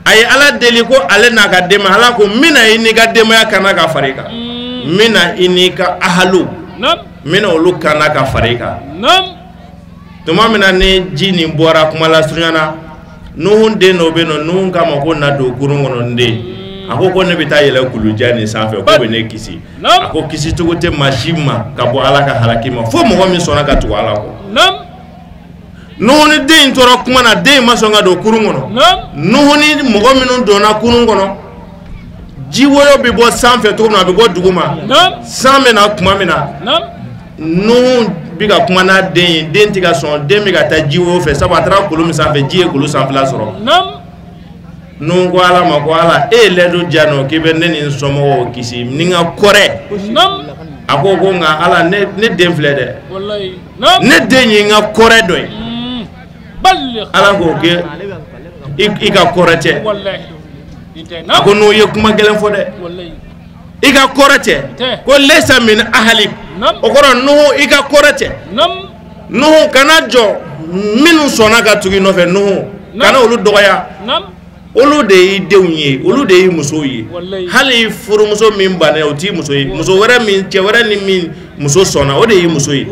a ye Ala deli ko ale n'a ka denbaya Ala ko n bɛna i n'i ka denbaya kana ka fara i kan n bɛna i n'i ka ahalu n bɛna olu kana ka fara i kan tuma min na ni ji nin bɔra kuma la surunyana Nuhu den dɔ bɛ yen nɔ Nuhu k'a ma ko na don kurun kɔnɔ n den a ko ne bɛ taa yɛlɛ kuluja nin sanfɛ ko bɛ ne kisi a ko kisi cogo tɛ maa si ma ka bɔ Ala ka halaki ma fo mɔgɔ min sɔnna ka tugu Ala kɔ Nuhu ni den in tora kuma na den in ma sɔn ka don kurun kɔnɔ Nuhu ni mɔgɔ minnu donna kurun kɔnɔ ji woyo bɛ bɔ sanfɛ cogo min na a bɛ bɔ dugu ma san bɛ na kuma min na Nuhu bɛ ka kuma n'a den ye den tɛ ka sɔn den bɛ ka taa ji woyo fɛ sabu a taara kolon min sanfɛ ji ye kolon sanfɛla sɔrɔ Nuhu ko Ala ma ko Ala e ye lɛdu diya nɔ k'i bɛ ne ni n somɔgɔw kisi ni n ka kɔrɛ a ko nka Ala ne den filɛ dɛ ne den ye n ka kɔrɛ dɔ ye Ala ko kɛ i ka kɔrɛ tɛ a ko n'o ye kuma gɛlɛn fɔ dɛ i ka kɔrɛ tɛ ko laysa min ahlik o kɔrɔ Nuhu i ka kɔrɛ tɛ Nuhu kana jɔ minnu sɔnna ka tugu i nɔfɛ Nuhu kana olu dɔgɔya olu de y'i denw ye olu de y'i musow ye hali furumuso min banna o t'i muso ye muso wɛrɛ min cɛ wɛrɛ ni min muso sɔnna o de y'i muso ye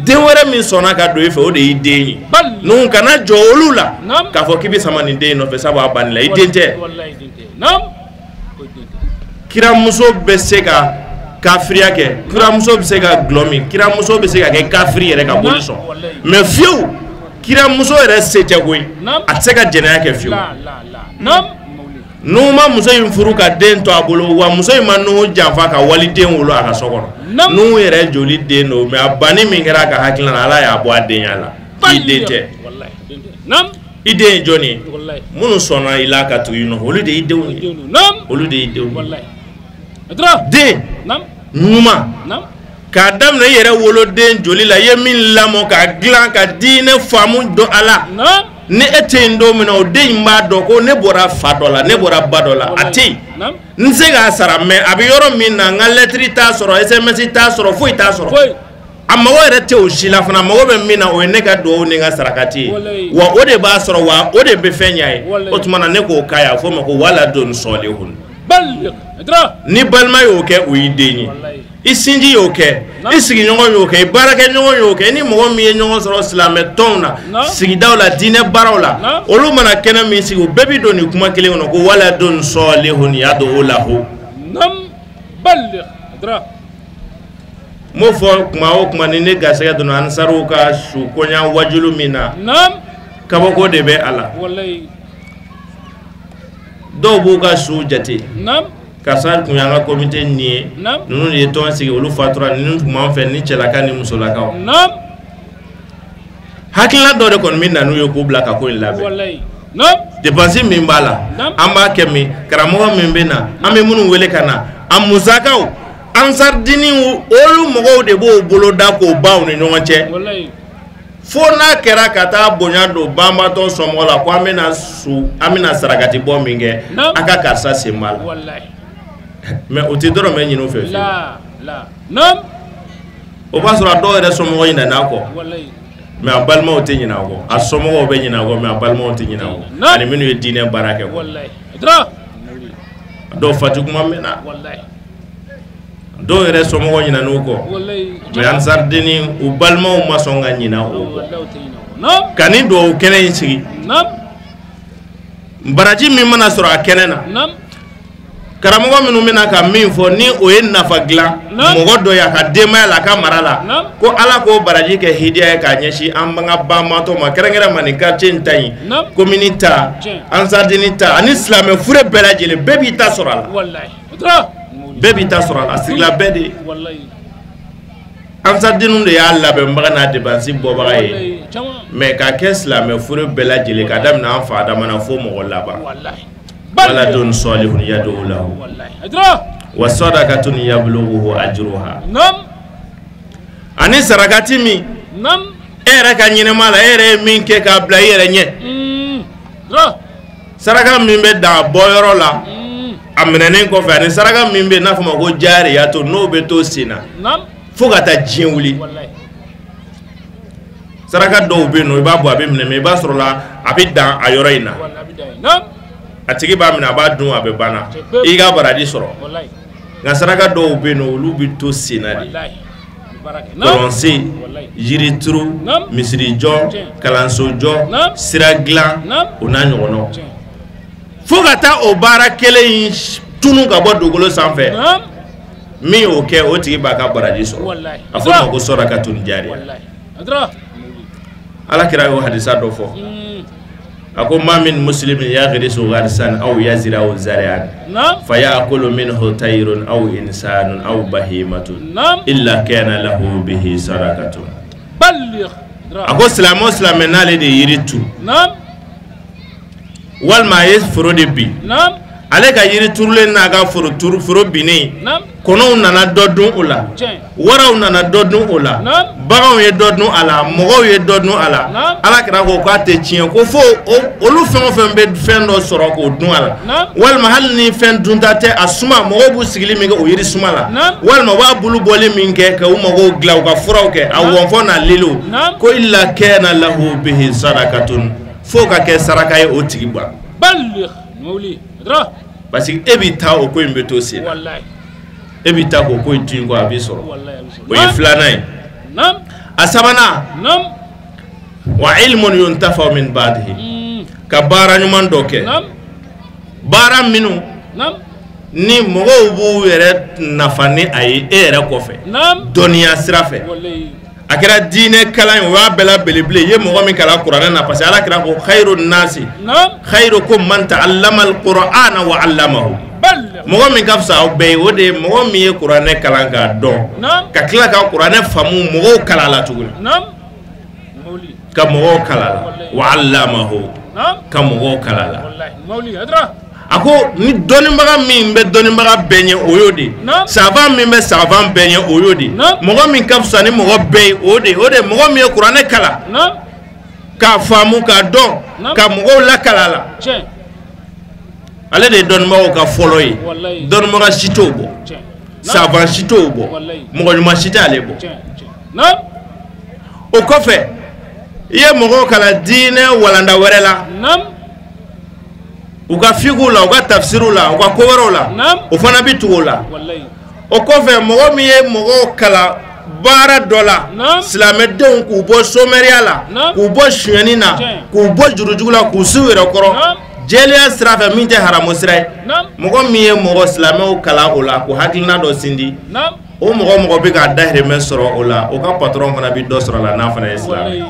den wɛrɛ min sɔnna ka don i fɛ o de y'i den ye Nuhu kana jɔ olu la k'a fɔ k'i bɛ sama nin den nɔfɛ sabu a banni la i den tɛ kiramuso bɛ se ka kafiriya kɛ kiramuso bɛ se ka gulɔ min kiramuso bɛ se ka kɛ kafiri yɛrɛ ka boli sɔn mais fiyewu kiramuso yɛrɛ se tɛ koyi a tɛ se ka jɛnɛya kɛ fiyewu Nuhu ma muso in furu ka den to a bolo wa muso in ma Nuhu janfa ka waliden wolo a ka so kɔnɔ Nuhu yɛrɛ joli den don mais a banni min kɛra a ka hakilina na Ala y'a bɔ a denya la i den tɛ i den ye jɔn ye minnu sɔnna i la ka tugu i nɔfɛ olu de y'i denw ye olu de y'i denw ye den ɲuman k'a daminɛ i yɛrɛ woloden joli la i ye min lamɔ ka dilan ka diinɛ faamu dɔn a la ni e tɛ yen don min na o den in b'a dɔn ko ne bɔra fa dɔ la ne bɔra ba dɔ la a tɛ yen n tɛ se k'a sara mais a bɛ yɔrɔ min na n ka lɛtiri t'a sɔrɔ SMS t'a sɔrɔ foyi t'a sɔrɔ amma wo yɛrɛ tɛ o si la fana mago bɛ min na o ye ne ka duwawu ni n ka sarakati ye wa o de b'a sɔrɔ wa o de bɛ fɛn ɲa ye o tuma na ne k'o k'a ye a fɔ o ma ko waladun salihun ni balima y'o kɛ o y'i den ye I sinji y'o kɛ I sigiɲɔgɔn y'o kɛ I baarakɛɲɔgɔn y'o kɛ ni mɔgɔ min ye ɲɔgɔn sɔrɔ silamɛ tɔnw na sigidaw la diinɛ baaraw la olu mana kɛnɛ min sigi o bɛɛ bi don nin kuma kelen kɔnɔ ko waladun salihun yad'u lahu m'o fɔ kuma o kuma ni ne garisɛgɛ donna ansaruw ka su kɔɲa wajulu min na kabako de bɛ a la dɔw b'u ka su jate karisa kun y'an ka komite nin ye ninnu de ye tɔn sigi olu fatura ninnu tun b'an fɛ ni cɛlaka ni musolakaw hakilina dɔ de kɔni bɛ na n'u ye k'u bila ka ko in labɛn dépense min b'a la an b'a kɛ min karamɔgɔ min bɛ na an bɛ minnu wele ka na a musakaw ansardiniw olu mɔgɔw de b'o bolo da k'o ban u ni ɲɔgɔn cɛ fo n'a kɛra ka taa bonya don banbatɔ somɔgɔ la ko an bɛna sarakati bɔ min kɛ a ka karisa sen b'a la mais o tɛ dɔrɔn bɛ ɲin'u fɛ o b'a sɔrɔ a dɔw yɛrɛ somɔgɔ ɲinɛna a kɔ mais a balimaw tɛ ɲinɛ a kɔ a somɔgɔw bɛ ɲinɛ a kɔ mais a balimaw tɛ ɲinɛ a kɔ ani minnu ye diinɛ baara kɛ dɔw fatukuma mɛnna dɔw yɛrɛ somɔgɔ ɲinɛn'u kɔ mais ansardini u balimaw ma sɔn ka ɲinɛ o kɔ ka nin duwawu kɛnɛ in sigi baraji min mana sɔrɔ a kɛnɛ na karamɔgɔ minnu bɛna ka min fɔ ni o ye nafa dilan mɔgɔ dɔ ye a ka denbaya la a ka mara la ko ala k'o baraji kɛ hidiya ye k'a ɲɛsin an ka banbatɔ ma kɛrɛnkɛrɛnma nin quartier in ta in commune ta ansardini ta ani silamɛ fure bɛɛ lajɛlen bɛɛ b'i ta sɔrɔ a la bɛɛ b'i ta sɔrɔ a la a sigila bɛɛ de ansardiniw de y'a labɛnbaga n'a dépense bɔbaga ye mais k'a kɛ silamɛ fure bɛɛ lajɛlen ka daminɛ an fa Adama na fo mɔgɔ laban waladun salihun yad'u lahu wa sadaqatun yablughuhu ajruha ani sarakati min e yɛrɛ ka ɲinɛma la e yɛrɛ ye min kɛ k'a bila I yɛrɛ ɲɛ saraka min bɛ dan bɔyɔrɔ la a minɛnen kɔfɛ ani saraka min bɛ n'a fɔ ma ko jariyatu n'o bɛ to sen na fo ka taa diɲɛ wuli saraka dɔw bɛ yen nɔ I b'a bɔ a bɛ minɛ mais I b'a sɔrɔ la a bɛ dan a yɔrɔ in na a tigi b'a minɛ a b'a dun a bɛ banna I ka baraji sɔrɔ nka saraka dɔw bɛ yen nɔ olu bɛ to sen na de kɔlɔnsen yirituru misirijɔ kalansojɔ sira dilan o n'a ɲɔgɔnnaw fo ka taa o baara kelen in tunu ka bɔ dugukolo sanfɛ min y'o kɛ o tigi b'a ka baraji sɔrɔ a fɔ ma ko sadaqatun jariya alakira y'o hadisa dɔ fɔ a ko ma min muslimin yaghrisu gharsan aw yazra'u zar'an fa ya'kulu minhu tayrun aw insanun aw bahimatun illa kana lahu bihi sadaqatun a ko silamɛ o silamɛ n'ale de yiri turu walima a ye foro de bin ale ka yiri turulen n'a ka foro binnen kɔnɔw nana dɔ dun o la waraw nana dɔ dun o la baganw ye dɔ dun a la mɔgɔw ye dɔ dun a la alakira ko k'a tɛ tiɲɛ ko fo olu fɛn o fɛn bɛ fɛn dɔ sɔrɔ k'o dun a la walima hali ni fɛn dunta tɛ a suma mɔgɔw b'u sigili min kɛ o yiri suma la walima u b'a bulu bɔli min kɛ ka u mɔgɔw dilan u ka furaw kɛ a wɔnfɔ n'a lilo ko illa kana lahu bihi sadaqatun fo ka kɛ saraka ye o tigi ba parce que e b'i taa o ko in bɛ to sen na e b'i taa k'o ko in to yen ko a b'i sɔrɔ o ye filanan ye a sabanan wa ilmun yuntafa min ba'dihi ka baara ɲuman dɔ kɛ baara minnu ni mɔgɔw b'u yɛrɛ nafa ni a ye e yɛrɛ kɔfɛ dɔnniya sira fɛ a kɛra diinɛ kalan ye o y'a bɛɛ la belebele ye mɔgɔ min kalan kuranɛ na parce que ala kira ko khayrun nasi khayrukum man ta'allama al-qur'ana wa 'allamahu mɔgɔ min ka fisa aw bɛɛ ye o de ye mɔgɔ min ye kuranɛ kalan k'a dɔn ka tila ka kuranɛ faamu mɔgɔw kala la tuguni ka mɔgɔw kala la wa 'allamahu ka mɔgɔw kala la a ko ni dɔnnibaga min bɛ dɔnnibaga bɛɛ ɲɛ o y'o de savant min bɛ savant bɛɛ ɲɛ o y'o de mɔgɔ min ka fisa ni mɔgɔ bɛɛ ye o de mɔgɔ min ye kuranɛ kalan k'a faamu k'a dɔn ka mɔgɔw lakala la ale de ye dɔnnibagaw ka fɔlɔ ye dɔnnibaga si t'o bɔ savant si t'o bɔ mɔgɔ ɲuman si t'ale bɔ Nam. O kɔfɛ i ye mɔgɔw kala diinɛ walanda wɛrɛ la. Nam. U ka fiqhu la, u ka tafsiru la, u ka ko wɛrɛw la. Nam. O fana bi tugu o la. Wallahi. O kɔfɛ mɔgɔ min ye mɔgɔw kala baara dɔ la, silamɛdenw k'u bɔ somɛriya la, k'u bɔ suyɛni na, k'u bɔ jurujugu la, k'u s'u yɛrɛ kɔrɔ, jɛlenya sira fɛ min tɛ haramu sira ye. Mɔgɔ min ye mɔgɔ silamɛw kala o la, k'u hakilina dɔ sindi, o mɔgɔ bɛ k'a dahirimɛ sɔrɔ o la, o ka patron fana bi dɔ sɔrɔ a la n'a fana ye silamɛ.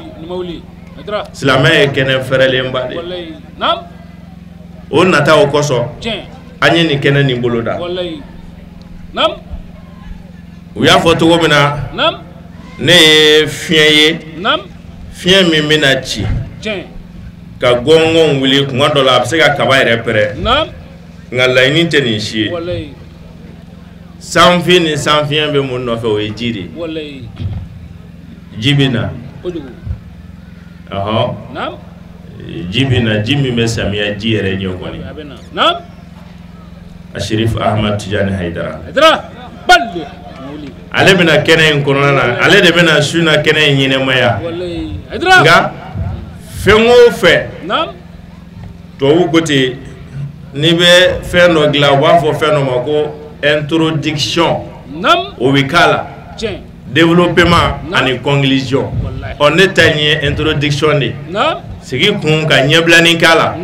Silamɛ ye kɛnɛ fɛrɛlenba de ye. O nata o kɔsɔn an ye nin kɛnɛ nin boloda. U y'a fɔ cogo min na, ne ye fiɲɛ ye, fiɲɛ min bɛna ci ka gɔngɔn wuli kuma dɔ la a bɛ se ka kaba yɛrɛ pɛrɛ, nka laɲini tɛ nin si ye. Sanfin ni sanfiɲɛ bɛ mun nɔfɛ o ye ji de ye. Ji bɛ na, ji bɛ na, ji min bɛ samiya ji yɛrɛ ɲɛ kɔni. A Sherif Ahmad Tijani Haidara. Ale bɛna kɛnɛ in kɔnɔna na, ale de bɛna su na kɛnɛ in ɲɛnɛmaya. Nka fɛn o fɛn, tubabu ko ten, n'i bɛ fɛn dɔ dilan u b'a fɔ fɛn dɔ ma ko introduction, o bɛ k'a la, développement ani conclusion. Ne ta in ye introduction de, sigi kun ka ɲɛbilani k'a la,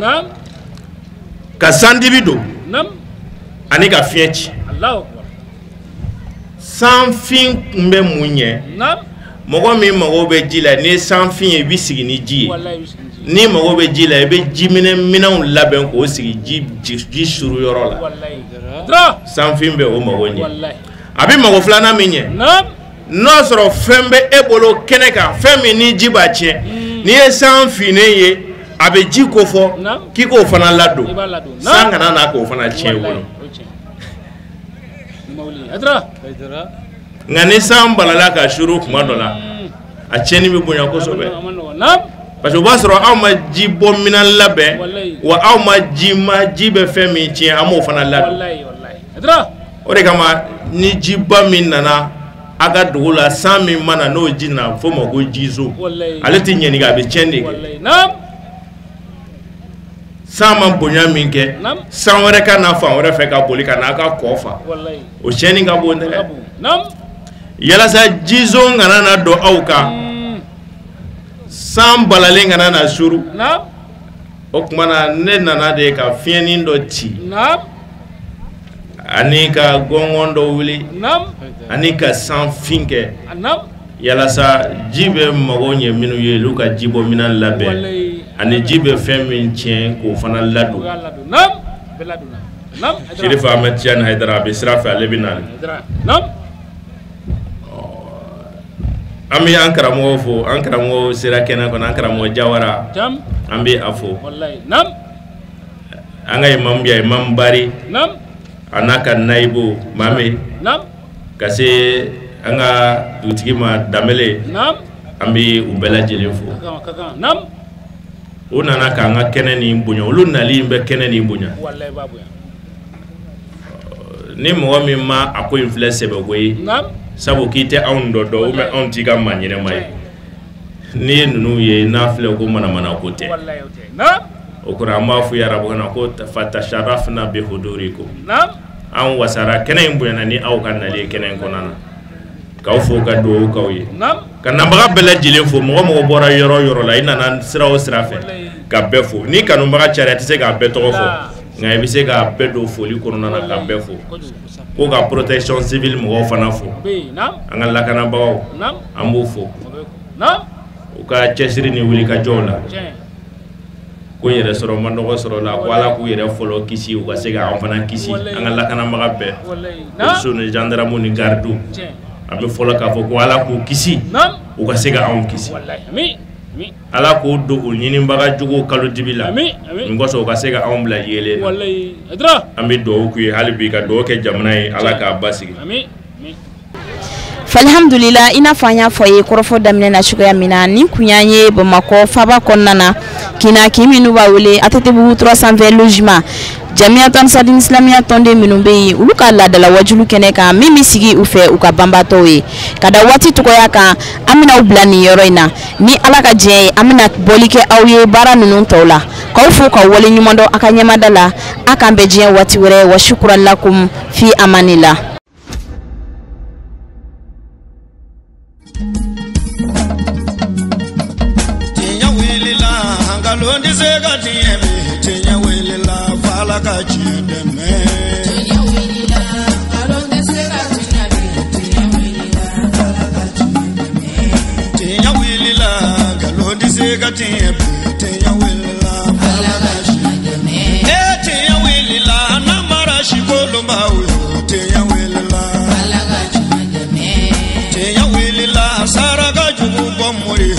ka sandibi don ani ka fiɲɛ ci. Sanfin kun bɛ mun ɲɛ, mɔgɔ min mago bɛ ji la, ni sanfin ye i bɛ sigi ni ji ye, ni mago bɛ ji la i bɛ jiminɛnw labɛn k'o sigi ji suru yɔrɔ la. Sanfin bɛ o mago ɲɛ. A bɛ mago filanan min ɲɛ, n'a sɔrɔ fɛn bɛ e bolo kɛnɛ kan, fɛn min ni ji b'a tiɲɛ, n'i ye san finnen ye a bɛ ji ko fɔ k'i k'o fana ladon, san kana na k'o fana tiɲɛ i bolo. Nka ni san balala ka suru kuma dɔ la a tiɲɛni bɛ bonya kosɛbɛ, parce que o b'a sɔrɔ aw ma ji bɔ minɛn labɛn wa aw ma ji bɛ fɛn min tiɲɛ an m'o fana ladon. O de kama ni jiba min nana a ka dugu la, san min mana n'o ji na f'o ma ko jizo, ale tɛ ɲɛni a bɛ tiɲɛ de kɛ. San ma bonya min kɛ, san wɛrɛ ka na fan wɛrɛ fɛ ka boli ka n'a ka kɔ fa, o tiɲɛni ka bon dɛ. Yalasa jizo kana na don aw kan, san balalen kana na suru, o tuma na ne nana de ka fiɲɛnin dɔ ci, ani ka gɔngɔn dɔ wuli, ani ka sanfin kɛ, yalasa ji bɛ mago ɲɛ minnu ye olu ka ji bɔ minɛn labɛn, ani ji bɛ fɛn min tiɲɛ k'o fana ladon. Sherif Ahmad Tijani Haidara a bɛ sira fɛ ale bɛ na. An bɛ an karamɔgɔ fo, an karamɔgɔ sera kɛnɛ kɔnɔ, an karamɔgɔ Jawara, an bɛ a fo. An ka imam bɛ yan, Imam Bari, a n'a ka nayibu Mame, ka se an ka dugutigi ma Danbele, an bɛ u bɛɛ lajɛlen fo. O nana k'an ka kɛnɛ nin bonya, olu nali bɛ kɛnɛ nin bonya. Ni mɔgɔ min ma a ko in filɛ sɛbɛko ye, sabu k'i tɛ anw dɔ dɔn, ou bien anw t'i ka maa ɲɛnɛma ye, n'i ye ninnu ye n'a filɛ ko manamana ko tɛ. O kɔrɔ an b'a fɔ i arabukan na ko fatasharafna bi hudurikum, an wasara kɛnɛ in bonyana ni aw ka nali ye kɛnɛ in kɔnɔna na, k'aw fo ka dugawu k'aw ye, ka nabaga bɛɛ lajɛlen fo. Mɔgɔ bɔra yɔrɔ o yɔrɔ la i nana sira o sira fɛ ka bɛɛ fo, ni kanubaga cayara i tɛ se k'a bɛɛ tɔgɔ fɔ, nka i bɛ se k'a bɛɛ don foli kɔnɔna na ka bɛɛ fo, ko ka protection civile mɔgɔw fana fo, an ka lakanabagaw an b'o fo, u ka cɛsiri ni wuli ka jɔw la, ko yɛrɛ sɔrɔ man dɔgɔ sɔrɔ la, ko Ala k'u yɛrɛ fɔlɔ kisi, u ka se ka an fana kisi, an ka lakanabaga bɛɛ, policiers ni gendarmes ni gardes, an bɛ fɔlɔ k'a fɔ ko Ala k'u kisi, u ka se ka anw kisi, Ala k'u don u ɲinibaga juguw kalo dibi la, nin kɔsɔn u ka se ka anw bila yeelen na. An bɛ dugawu k'u ye hali bi ka dugawu kɛ jamana ye, Ala k'a basigi. falhamdulillah ina fanya foye korofo damne na chukoya mina ni kunyanye Bamako faba konnana kina kimi nuba wele atete bu 320 logement Jamiatan Sadin Islamia tonde minumbe uluka la dala wajulu keneka mimi sigi ufe uka bambato we kada wati tukoya ka amina ublani yoroina ni alaka je amina bolike awye bara nunun tola kaufu ka wali nyumando akanyema dala akambe je wati were wa shukran lakum fi amanillah. Londi sega tiemi tinya welila fala ka chideme tinya welila londi sega tinya welila londi sega tiemi tinya welila fala ka chideme tinya welila na marashi kolomba tinya welila fala ka chideme tinya welila saraga jubu bomuri